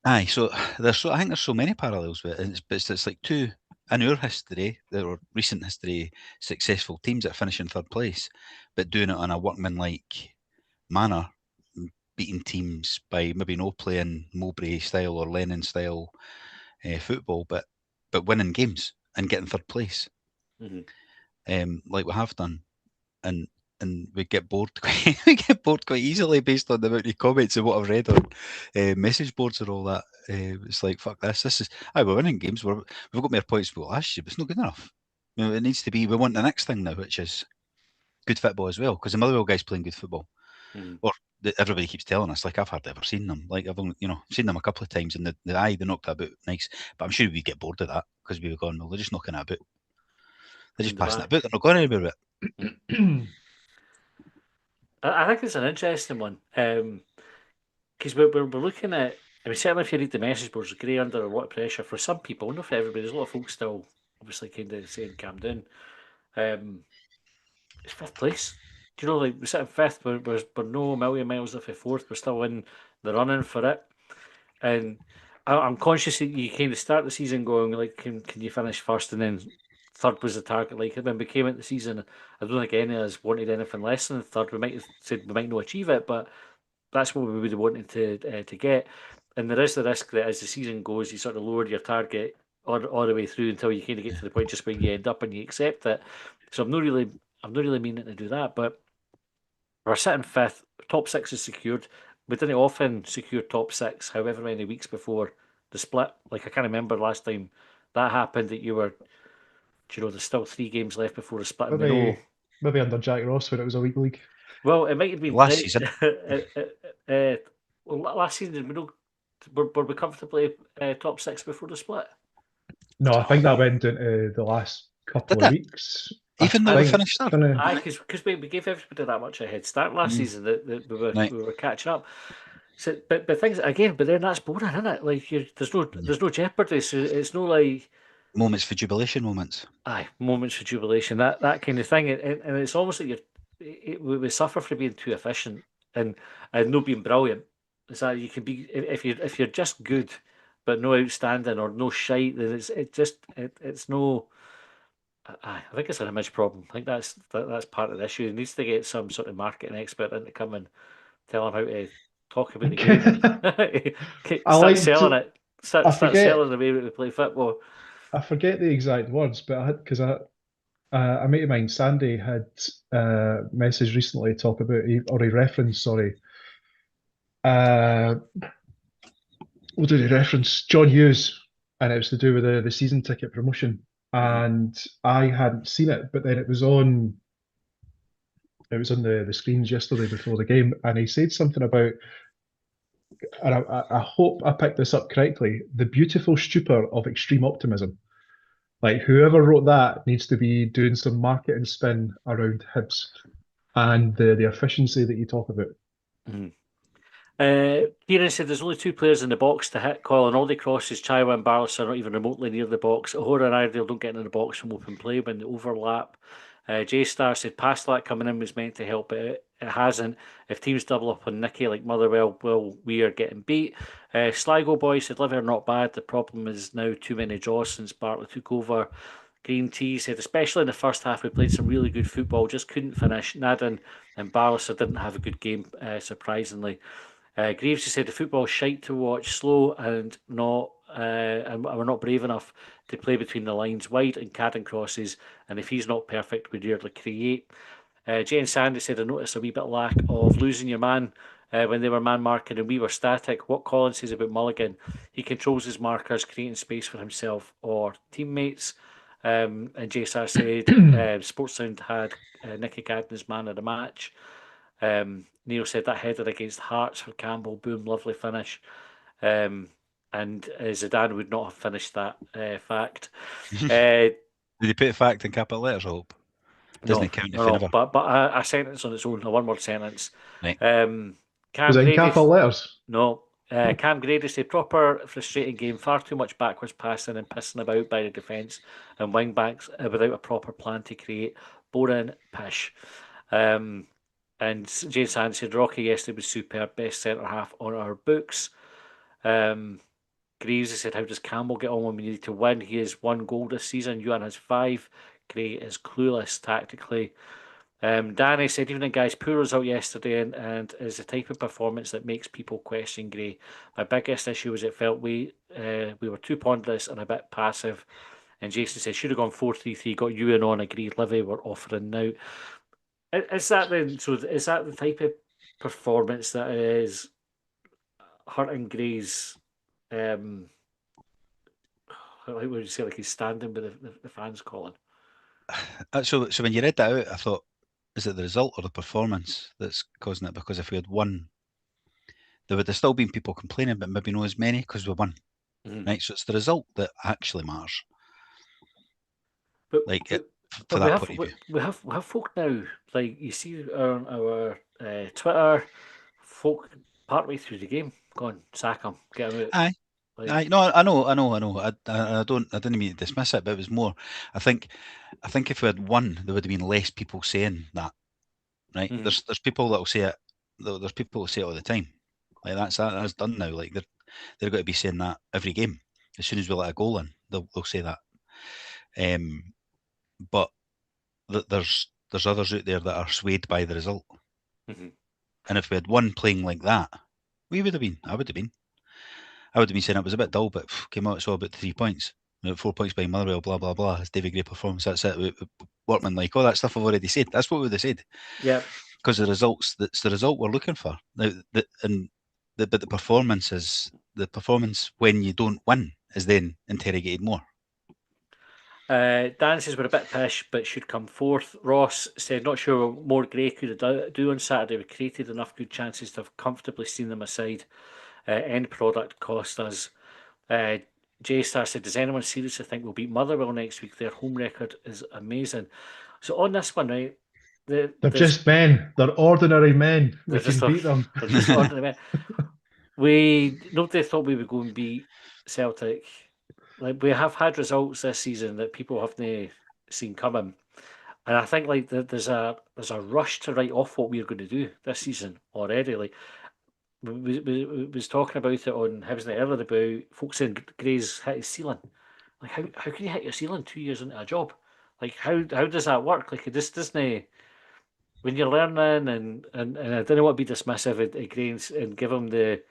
Aye, so I think there's so many parallels with it. But it's like two in our history, or recent history, successful teams that finish in third place, but doing it on a workmanlike manner, beating teams by maybe not playing Mowbray style or Lennon style football, but winning games and getting third place, like we have done. And and we get bored we get bored quite easily based on the amount of comments and what I've read on message boards and all that. It's like, fuck this. This is we're winning games. We've got more points than we got last year, but it's not good enough. You know, it needs to be. We want the next thing now, which is good football as well, because the Motherwell guys playing good football, or everybody keeps telling us. Like, I've hardly ever seen them. Like, I've only, seen them a couple of times, and they knocked it about nice. But I'm sure we get bored of that because we were going, well, they're just knocking it about. They're just passing it about. They're not going anywhere with it. I think it's an interesting one, because we're looking at. I mean, certainly if you read the message boards, Gray under a lot of pressure for some people, not for everybody. There's a lot of folks still obviously kind of saying calm down. It's fifth place. Do you know, like, we're sitting fifth, we're no million miles off of fourth, we're still in the running for it. And I'm conscious that you kind of start the season going, like, can you finish first, and then third was the target. Like, when we came into the season, I don't think any of us wanted anything less than third. We might have said we might not achieve it, but that's what we would have wanted to get. And there is the risk that as the season goes, you sort of lower your target all the way through until you kind of get to the point just where you end up and you accept it. So I'm not really meaning to do that, but we're sitting fifth. Top six is secured. We didn't often secure top six, however many weeks before the split. Like, I can't remember last time that happened. That you were, there's still 3 games left before the split. Maybe under Jack Ross when it was a week league. Well, it might have been last season. Last season, were we comfortably top six before the split? No, I think that went into the last couple of weeks. Even though we finished third? Because we gave everybody that much a head start last season that we were catching up. So, but things again, but then that's boring, isn't it? Like, there's no jeopardy. So it's no like moments for jubilation. Moments for jubilation. That kind of thing, and it's almost like we suffer for being too efficient and not being brilliant. Is that you can be if you're just good, but no outstanding or no shite, then it's no. I think it's an image problem. I think that's part of the issue. It needs to get some sort of marketing expert in to come and tell him how to talk about the game. Start selling it. Start selling the way we play football. I forget the exact words, but because a mate of mine, Sandy, had messaged recently talk about, or he referenced, sorry. What did he reference? John Hughes, and it was to do with the season ticket promotion. And I hadn't seen it, but then it was on the screens yesterday before the game, and he said something about, and I hope I picked this up correctly, the beautiful stupor of extreme optimism. Like, whoever wrote that needs to be doing some marketing spin around Hibs and the efficiency that you talk about. Kieran said there's only 2 players in the box to hit. Coyle and all the crosses, Chaiwa and Barlas are not even remotely near the box. O'Hora and Iredale don't get in the box from open play when they overlap. J-Star said Pastelak coming in was meant to help it. It hasn't. If teams double up on Nicky like Motherwell, well, we are getting beat. Sligo Boy said Liver not bad. The problem is now too many draws since Bartlett took over. Green Tea said, especially in the first half, we played some really good football, just couldn't finish. Naden and Barlas didn't have a good game, surprisingly. Greaves said the football's shite to watch, slow and we're not brave enough to play between the lines, wide and Cadden crosses, and if he's not perfect, we rarely create. Jane Sandy said, I noticed a wee bit lack of losing your man when they were man marking and we were static. What Colin says about Mulligan, he controls his markers, creating space for himself or teammates. And JSR said Sportsound had Nicky Cadden as man of the match. Neil said that header against Hearts for Campbell, boom, lovely finish. And Zidane would not have finished that fact. Did he put fact in capital letters, I hope? Doesn't count if never. But a sentence on its own, a one-word sentence. Right. Was it in capital letters? No. Cam Grady said, proper frustrating game, far too much backwards passing and pissing about by the defence and wing backs without a proper plan to create. Boring pish. And James Hand said Rocky yesterday was superb, best centre half on our books. Greaves said, how does Campbell get on when we need to win? He has 1 goal this season. Ewan has 5. Gray is clueless tactically. Danny said, evening guys, poor result yesterday and is the type of performance that makes people question Gray. My biggest issue was it felt we were too ponderous and a bit passive. And Jason said, should have gone 4-3-3, got Ewan on, agreed. Livy were offering now. Is that the type of performance that is hurting Gray's? Like would you say, like he's standing with the fans calling? So when you read that out, I thought, is it the result or the performance that's causing it? Because if we had won, there would have still been people complaining, but maybe not as many because we won. Right, so it's the result that actually matters. But for that point of view, we have folk now. Like you see on our Twitter, folk partway through the game going, sack him, get him out. Aye, no, I know. I didn't mean to dismiss it, but it was more. I think if we had won, there would have been less people saying that. Right? There's people that will say it. There's people who say it all the time. Like that's done now. Like they're going to be saying that every game. As soon as we let a goal in, they'll say that. But there's others out there that are swayed by the result. And if we had won playing like that, we would have been. I would have been saying it was a bit dull, but came out, it's all about 3 points. 4 points by Motherwell, blah, blah, blah. It's David Gray performance, that's it. Workman, like, all that stuff I've already said. That's what we would have said. Yeah. Because the results, that's the result we're looking for. Now, but the performance when you don't win is then interrogated more. Dan says we're a bit pish, but should come fourth. Ross said, not sure what more Gray could do on Saturday. We created enough good chances to have comfortably seen them aside. End product cost us. J-Star said, does anyone seriously think we'll beat Motherwell next week? Their home record is amazing. So on this one, right, they're just men. They're ordinary men. We can beat them. They're just ordinary men. Nobody thought we would go and beat Celtic. Like we have had results this season that people haven't seen coming, and I think like there's a rush to write off what we're going to do this season already. Like we was talking about it on Hibs and earlier about folks saying Gray's hit his ceiling. Like how can you hit your ceiling 2 years into a job? Like how does that work? Like it just doesn't. When you're learning and I don't want to be dismissive of Gray and give him the,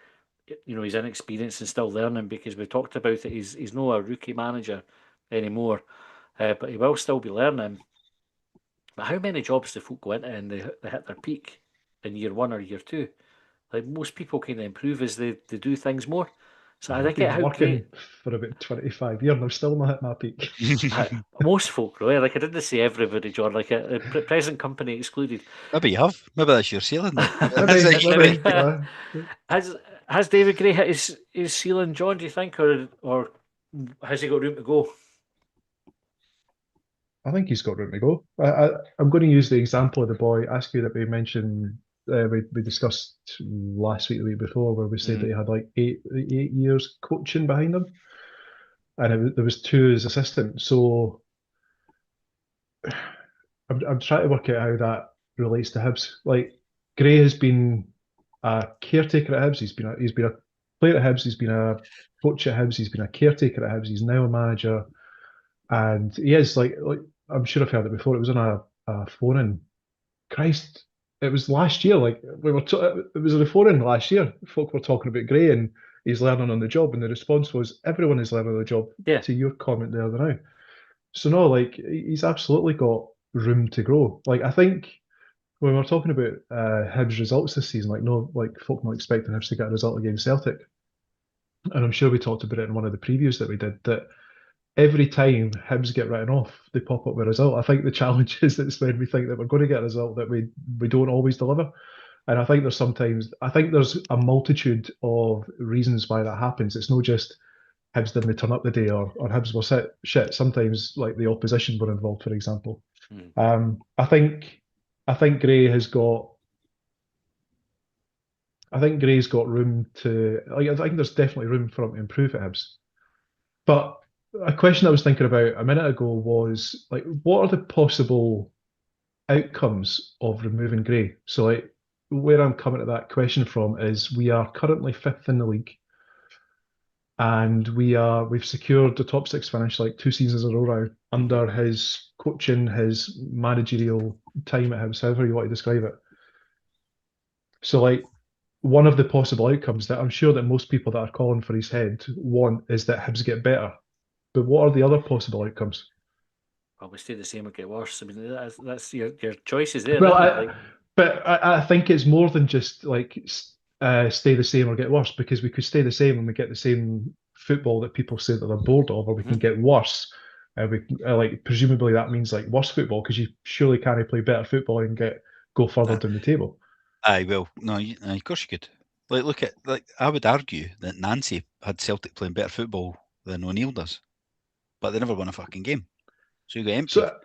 he's inexperienced and still learning, because we talked about it. He's not a rookie manager anymore, but he will still be learning. But how many jobs do folk go into and they hit their peak in year 1 or year 2? Like most people kind of improve as they do things more. So I think I've been working for about 25 years and I've still not hit my peak. Most folk, right? Like I didn't say everybody, John. Like a present company excluded. Maybe you have. Maybe that's your ceiling. Has David Gray hit his ceiling, John? Do you think, or has he got room to go? I think he's got room to go. I'm going to use the example of the boy Askew that we mentioned. We discussed last week, the week before, where we said that he had like eight years coaching behind him, and there was 2 as assistant. So I'm trying to work out how that relates to Hibs. Like Gray has been a caretaker at Hibs. He's been a player at Hibs. He's been a coach at Hibs. He's been a caretaker at Hibs. He's now a manager, and he is like I'm sure I've heard it before. It was on a phone-in. Christ, it was last year. Like it was on the phone-in last year. Folk were talking about Gray and he's learning on the job, and the response was everyone is learning on the job. Yeah. To your comment there now. So no, like he's absolutely got room to grow. Like I think when we're talking about Hibs results this season, folk not expecting Hibs to get a result against Celtic, and I'm sure we talked about it in one of the previews that we did, that every time Hibs get written off, they pop up with a result. I think the challenge is that when we think that we're going to get a result, that we don't always deliver. And I think there's a multitude of reasons why that happens. It's not just Hibs didn't turn up the day or Hibs were shit. Sometimes like the opposition were involved, for example. I think Gray's got room to, like, I think there's definitely room for him to improve at Hibs. But a question I was thinking about a minute ago was, like, what are the possible outcomes of removing Gray? So, like, where I'm coming at that question from is we are currently 5th in the league, and we've secured the top 6 finish like 2 seasons in a row under his coaching, his managerial time at Hibs, however you want to describe it. So, like, one of the possible outcomes that I'm sure that most people that are calling for his head want is that Hibs get better. But what are the other possible outcomes? probably stay the same or get worse. I mean, that's your choices there, Well, isn't it? I think it's more than just like stay the same or get worse, because we could stay the same and we get the same football that people say that they're bored of, or we can get worse. Like presumably that means like worse football, because you surely can't play better football and go further down the table. Aye, well, no, of course you could. Like I would argue that Nancy had Celtic playing better football than O'Neill does, but they never won a fucking game, so you got emptied. So,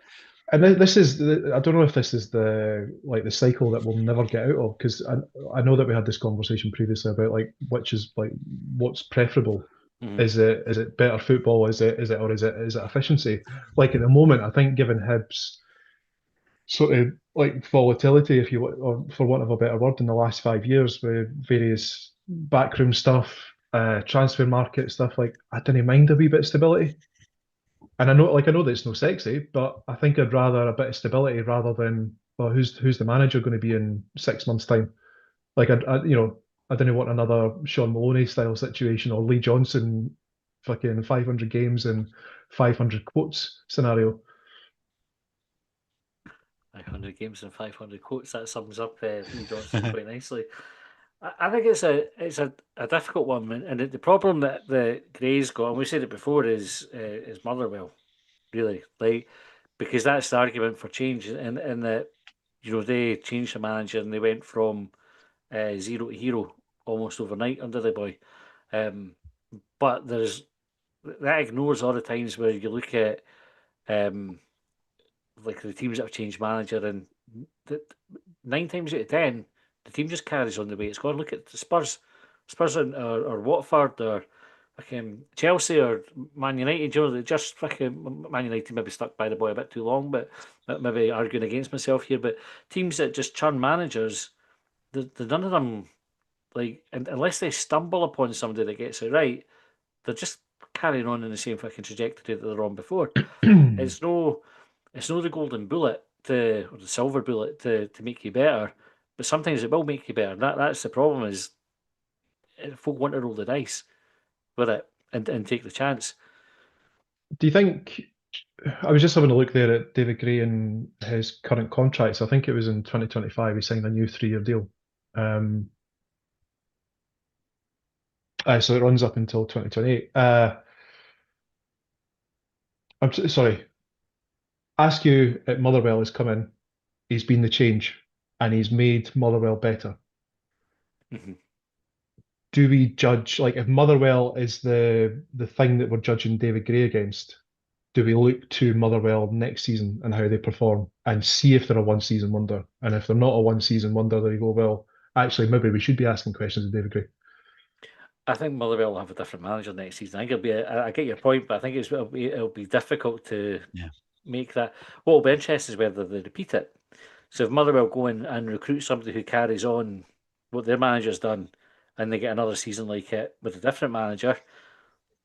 and this is I don't know if this is the cycle that we'll never get out of, because I know that we had this conversation previously about like which is like what's preferable. Is it better football? Is it efficiency? Like at the moment, I think given Hibs sort of like volatility, if you want, or for want of a better word, in the last 5 years with various backroom stuff, transfer market stuff, like I didn't mind a wee bit of stability. And I know that it's no sexy, but I think I'd rather a bit of stability rather than, well, who's the manager going to be in 6 months' time? Like I didn't want another Sean Maloney style situation, or Lee Johnson fucking 500 games and 500 quotes scenario. 500 games and 500 quotes. That sums up Lee Johnson quite nicely. I think it's a difficult one, and the problem that the Greys got, and we said it before, is Motherwell, really, like, because that's the argument for change, and that they changed the manager and they went from zero to hero almost overnight under the boy. But that ignores all the times where you look at like the teams that have changed manager, and 9 times out of 10, the team just carries on the way it's gone. Look at the Spurs or Watford or Chelsea or Man United. They just Man United maybe stuck by the boy a bit too long, but maybe arguing against myself here. But teams that just churn managers, none of them, like, unless they stumble upon somebody that gets it right, they're just carrying on in the same fucking trajectory that they're on before. It's no the golden bullet or the silver bullet to make you better, but sometimes it will make you better. That's the problem, is folk want to roll the dice with it and take the chance. Do you think? I was just having a look there at David Gray and his current contracts. I think it was in 2025 he signed a new 3-year deal. So it runs up until 2028. I'm sorry. Askew at Motherwell has come in. He's been the change, and he's made Motherwell better. Do we judge, like, if Motherwell is the thing that we're judging David Gray against? Do we look to Motherwell next season and how they perform and see if they're a one-season wonder? And if they're not a one-season wonder, then you go, well, actually, maybe we should be asking questions of David Gray. I think Motherwell will have a different manager next season. I think I get your point, but I think it'll be difficult to make that. What will be interesting is whether they repeat it. So if Motherwell go in and recruit somebody who carries on what their manager's done, and they get another season like it with a different manager,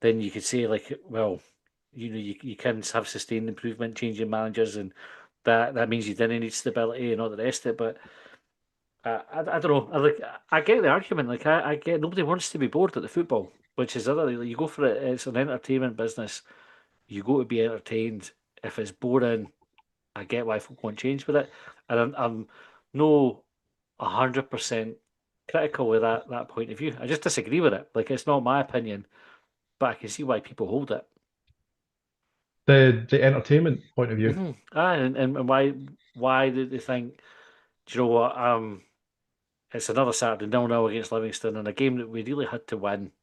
then you could say, like, well, you can have sustained improvement, changing managers, and that means you didn't need stability and all the rest of it. But I don't know. I get the argument. Like I get, nobody wants to be bored at the football, which is other. Like, you go for it. It's an entertainment business. You go to be entertained. If it's boring, I get why folk want change with it, and I'm no 100% critical with that point of view. I just disagree with it. Like, it's not my opinion, but I can see why people hold it. The entertainment point of view. And why did they think? Do you know what? It's another Saturday 0-0 against Livingston, in a game that we really had to win.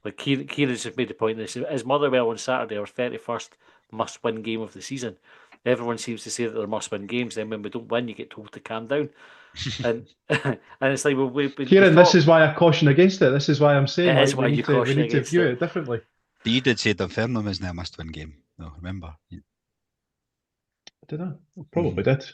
Like, Kieran's just made the point. This is Motherwell on Saturday, our 31st must-win game of the season. Everyone seems to say that they're must-win games. Then when we don't win, you get told to calm down. And and it's like, well, Kieran, this is why I caution against it. This is why I'm saying, like, we need to view it differently. But you did say Dunfermline isn't a must-win game. No, remember? Did I? Probably did.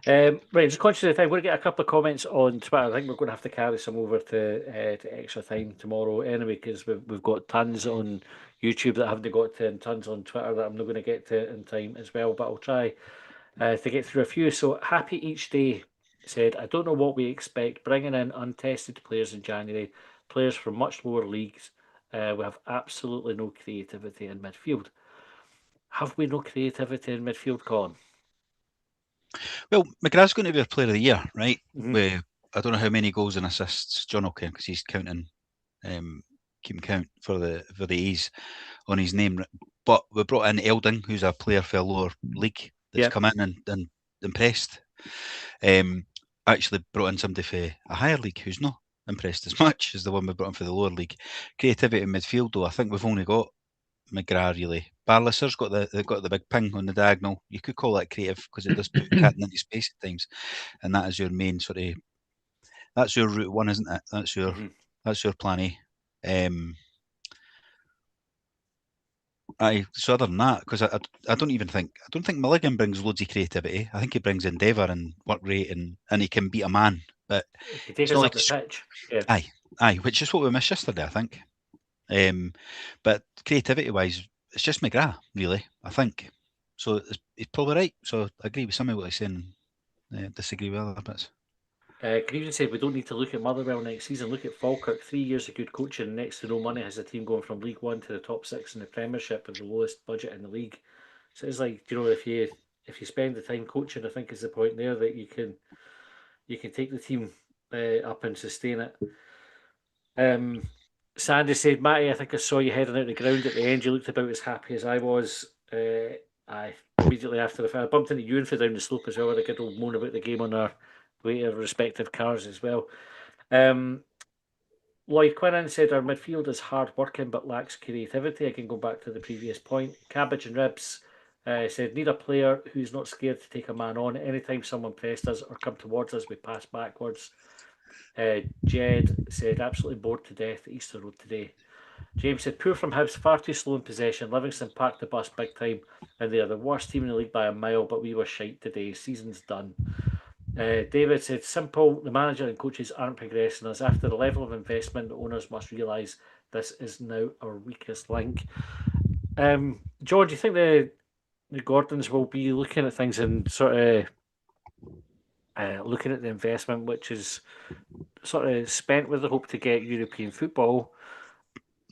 Right, just conscious of the time, we're going to get a couple of comments on Twitter. I think we're going to have to carry some over to extra time tomorrow anyway, because we've got tons on YouTube that I haven't got to, and tons on Twitter that I'm not going to get to in time as well, but I'll try to get through a few. So Happy Each Day said, I don't know what we expect, bringing in untested players in January, players from much lower leagues. We have absolutely no creativity in midfield. have we no creativity in midfield, Colin? Well, McGrath's going to be a player of the year, right? Mhm. I don't know how many goals and assists John will count because he's counting, keeping count for the A's on his name. But we brought in Elding, who's a player for a lower league that's Yep. come in and impressed. Actually brought in somebody for a higher league who's not impressed as much as the one we brought in for the lower league. Creativity in midfield, though, I think we've only got McGrath really. Barlasser's got the big ping on the diagonal. You could call that creative because it does put Catton into space at times, and that is your main sort of. That's your route one, isn't it? That's your plan A. So other than that, because I don't think Mulligan brings loads of creativity. I think he brings endeavour and work rate and he can beat a man. But He can take it's us not up like the pitch. Yeah. Aye, which is what we missed yesterday, I think. But creativity wise, it's just McGrath, really, I think. So he's probably right. So I agree with some of what he's saying. Disagree with other bits. Green said we don't need to look at Motherwell next season. Look at Falkirk. 3 years of good coaching and next to no money has the team going from League One to the top 6 in the Premiership with the lowest budget in the league. So it's like, if you spend the time coaching, I think is the point there that you can take the team up and sustain it. Sandy said, Matty, I think I saw you heading out the ground at the end. You looked about as happy as I was. Immediately after the I bumped into Ewan for down the slope as well. Had a good old moan about the game on our way to our respective cars as well. Lloyd Quinnan said our midfield is hard working but lacks creativity. I can go back to the previous point. Cabbage and Ribs said need a player who's not scared to take a man on. Anytime someone pressed us or come towards us, we pass backwards. Jed said absolutely bored to death at Easter Road today. James said poor from Hibs, far too slow in possession. Livingston packed the bus big time and they are the worst team in the league by a mile, but we were shite today. Season's done. David said simple, the manager and coaches aren't progressing us. After the level of investment, the owners must realise this is now our weakest link. John, do you think the Gordons will be looking at things and sort of looking at the investment, which is sort of spent with the hope to get European football?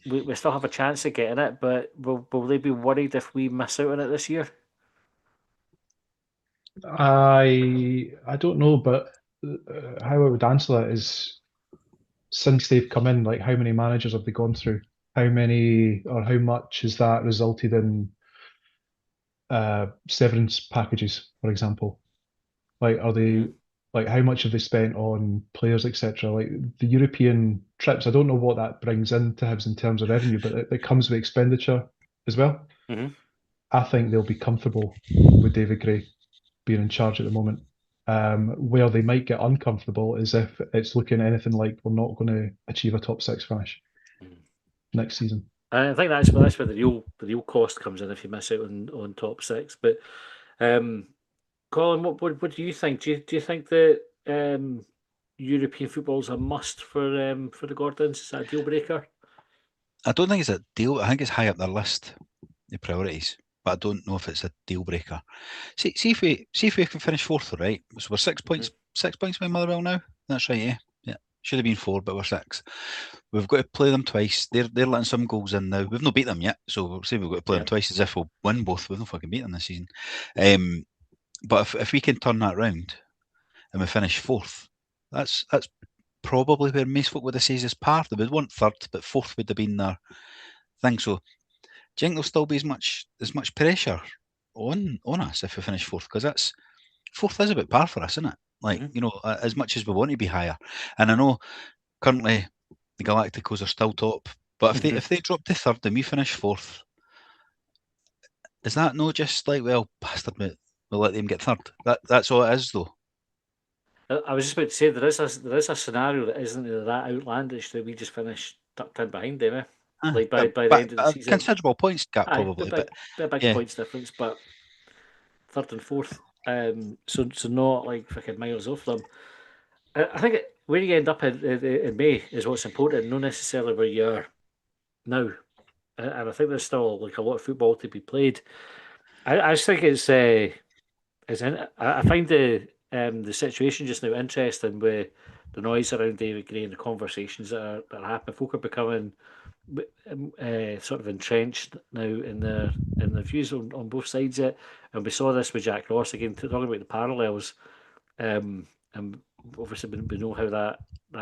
We still have a chance of getting it, but will they be worried if we miss out on it this year? I don't know, but how I would answer that is since they've come in, like how many managers have they gone through? How many or how much has that resulted in severance packages, for example? Like, are they like how much have they spent on players, etc.? Like the European trips, I don't know what that brings into Hibs in terms of revenue, but it comes with expenditure as well. Mm-hmm. I think they'll be comfortable with David Gray being in charge at the moment. Where they might get uncomfortable is if it's looking anything like we're not going to achieve a top 6 finish next season. I think that's where the real cost comes in if you miss out on top 6. But Colin, what do you think? Do you think that European football is a must for the Gordons? Is that a deal breaker? I don't think it's a deal. I think it's high up their list, the priorities, but I don't know if it's a deal breaker. See if we can finish fourth, right? So we're 6 points, 6 points by Motherwell now. That's right, yeah. Should have been 4, but we're 6. We've got to play them twice. They're letting some goals in now. We've not beat them yet, so we'll say we've got to play them twice as if we'll win both. We've not fucking beat them this season. But if we can turn that round and we finish 4th, that's probably where most folk would have said is par. They would want 3rd, but 4th would have been their thing. So do you think there'll still be as much pressure on us if we finish 4th? Because that's 4th is a bit par for us, isn't it? Like, as much as we want to be higher. And I know currently the Galacticos are still top, but if they drop to 3rd and we finish 4th, is that no just like, well, bastard, we'll let them get 3rd? That's all it is, though. I was just about to say there is a scenario that isn't that outlandish that we just finish tucked in behind them, like by the end of the season. Considerable points gap, probably, but a big points difference, but 3rd and 4th, so not like fucking miles off them. I think where you end up in May is what's important, not necessarily where you are now. And I think there's still like a lot of football to be played. I just think I find the situation just now interesting with the noise around David Gray and the conversations that are happening. Folk are becoming sort of entrenched now in their views on both sides of it, and we saw this with Jack Ross again. Talking about the parallels, and obviously we know how that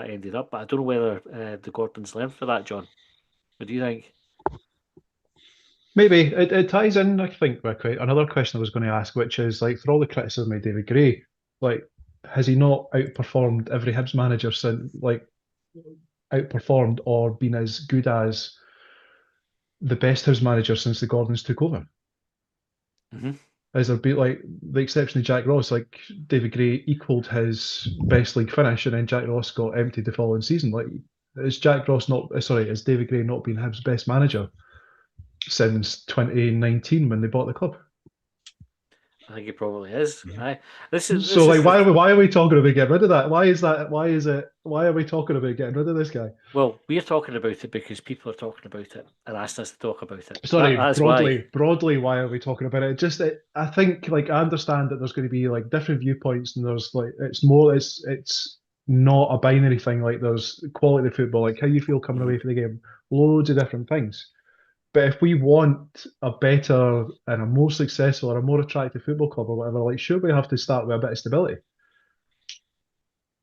ended up, but I don't know whether the Gordons learned for that, John. What do you think? Maybe it ties in, I think, with another question I was going to ask, which is like, for all the criticism of David Gray, like, has he not outperformed every Hibs manager since, like, outperformed or been as good as the best Hibs manager since the Gordons took over? Mm-hmm. Has there been, like, the exception of Jack Ross, like David Gray equalled his best league finish, and then Jack Ross got emptied the following season? Like, is David Gray not been Hibs' best manager since 2019 when they bought the club? I think he probably is. Yeah. This is So, like, the, why are we talking about getting rid of that? Why are we talking about getting rid of this guy? well, we're talking about it because people are talking about it and asking us to talk about it. Sorry, That's why. broadly, why are we talking about it? I think, like, I understand that there's going to be like different viewpoints, and there's like it's not a binary thing. Like, there's quality of football, like how you feel coming away from the game, loads of different things. But if we want a better and a more successful or a more attractive football club or whatever, like, sure, we have to start with a bit of stability.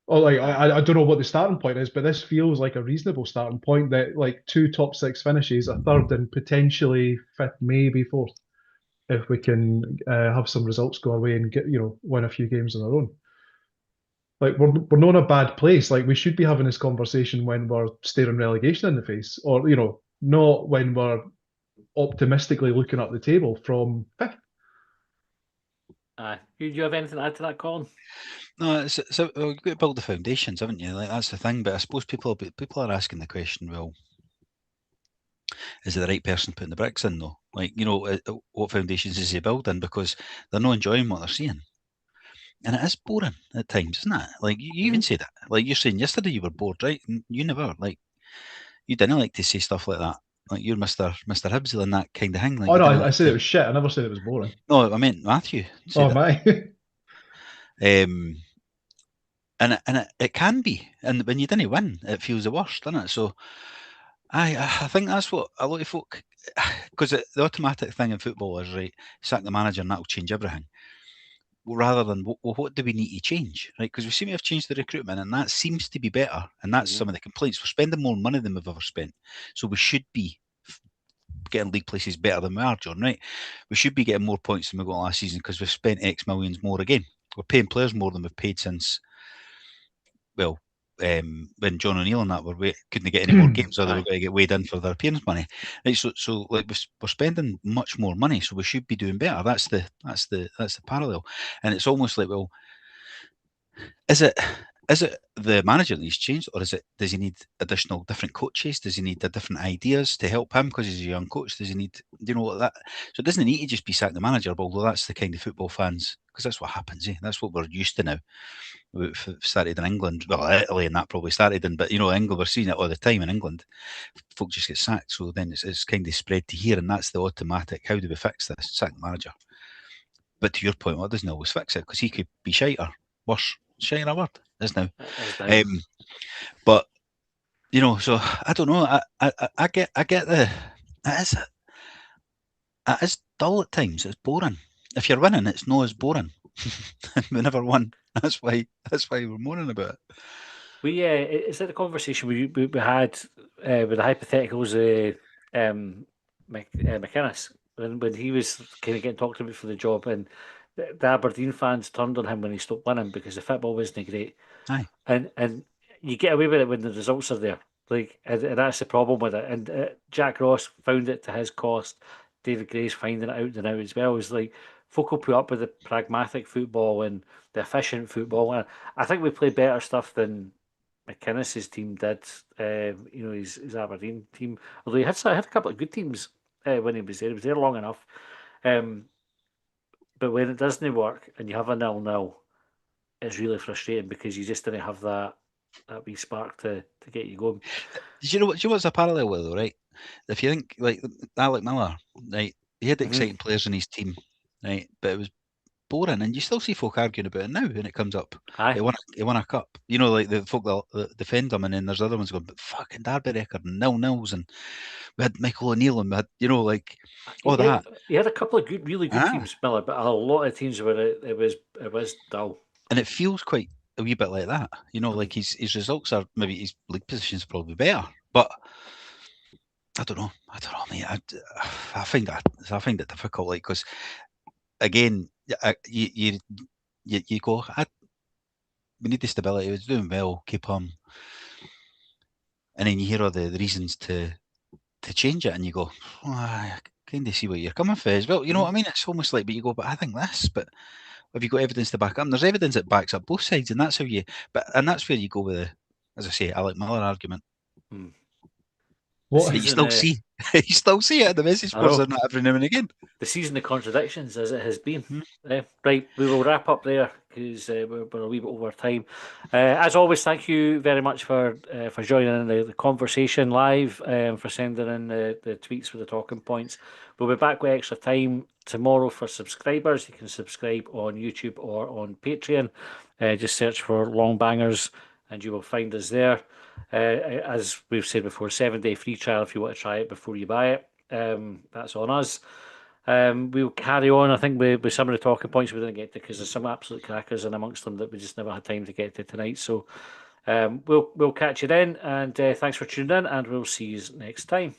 Or, like, I don't know what the starting point is, but this feels like a reasonable starting point, that like 2 top 6 finishes, a third and potentially fifth, maybe fourth, if we can have some results go our way and win a few games on our own. Like, we're not in a bad place. Like, we should be having this conversation when we're staring relegation in the face, or not when we're optimistically looking up the table from fifth. Do you have anything to add to that, Colin? No, so you've got to build the foundations, haven't you? Like, that's the thing. But I suppose people are asking the question, well, is it the right person putting the bricks in, though? Like, what foundations is he building? Because they're not enjoying what they're seeing. And it is boring at times, isn't it? Like, you even say that. Like, you're saying yesterday you were bored, right? And you never, like, you didn't like to say stuff like that. Like, you're Mr. Hibsy and that kind of thing. Like, Oh you no, didn't I like said to... it was shit. I never said it was boring. No, I meant Matthew said Oh my. And it can be. And when you didn't win, it feels the worst, doesn't it? So I think that's what a lot of folk... Because the automatic thing in football is, right, sack the manager and that'll change everything. Rather than, well, what do we need to change, right? Because we seem to have changed the recruitment, and that seems to be better. And that's some of the complaints. We're spending more money than we've ever spent, so we should be getting league places better than we are, John. Right? We should be getting more points than we got last season because we've spent X millions more again. We're paying players more than we've paid since, well, when John O'Neill and that couldn't get any more games, or they were going to get weighed in for their appearance money. Right, so like we're spending much more money, so we should be doing better. That's the parallel, and it's almost like, well, is it the manager that needs changed, or does he need additional different coaches? Does he need different ideas to help him because he's a young coach? Does he need that? So it doesn't need to just be sack the manager, although that's the kind of football fans, because that's what happens. That's what we're used to now. We started in England, well, Italy, and that probably started in, but England, we're seeing it all the time in England. Folk just get sacked, so then it's kind of spread to here, and that's the automatic. How do we fix this? Sack the manager. But to your point, well, it doesn't always fix it, because he could be shite or worse. Shite a word is now. But so I don't know. I get the it is dull at times. It's boring. If you're winning, it's not as boring. We never won. That's why we're moaning about it. Is that the conversation we had with the hypotheticals? McInnes, when he was kind of getting talked about for the job, and the Aberdeen fans turned on him when he stopped winning because the football wasn't great. Aye. And you get away with it when the results are there. Like, and that's the problem with it. And Jack Ross found it to his cost. David Gray's finding it out and out as well. It's like folk will put up with the pragmatic football and the efficient football. And I think we play better stuff than McInnes's team did. His Aberdeen team. Although he had a couple of good teams when he was there. He was there long enough. But when it doesn't work and you have a 0-0, it's really frustrating because you just didn't have that wee spark to get you going. Do you know what's a parallel with, though, right? If you think like Alec Miller, right, he had exciting players in his team, right, but it was boring, and you still see folk arguing about it now when it comes up. Aye. He won a cup. Like the folk that defend him, and then there's other ones going, but fucking Derby record, 0-0s, and we had Michael O'Neill, and we had, like, all that. He had a couple of really good teams, Miller, but a lot of teams where it was dull. And it feels quite a wee bit like that. Like his results are, maybe his league position's probably better, but I don't know, mate. I find it difficult, like, because again, you go, we need the stability. He was doing well, keep him, and then you hear all the reasons to change it, and you go, I kind of see what you're coming for as well. You know what I mean? It's almost like, but you go, but I think this, but have you got evidence to back up? And there's evidence that backs up both sides, and that's how and that's where you go with the, as I say, Alec Miller argument. What you still see it in the message boards and every now and again. The season of contradictions, as it has been. Right, we will wrap up there because we're a wee bit over time. As always, thank you very much for joining in the conversation live, for sending in the tweets with the talking points. We'll be back with extra time tomorrow for subscribers. You can subscribe on YouTube or on Patreon. Just search for Long Bangers and you will find us there. As we've said before, 7-day free trial if you want to try it before you buy it. That's on us. We'll carry on, I think, with some of the talking points we didn't get to, because there's some absolute crackers in amongst them that we just never had time to get to tonight. So we'll catch you then, and thanks for tuning in, and we'll see you next time.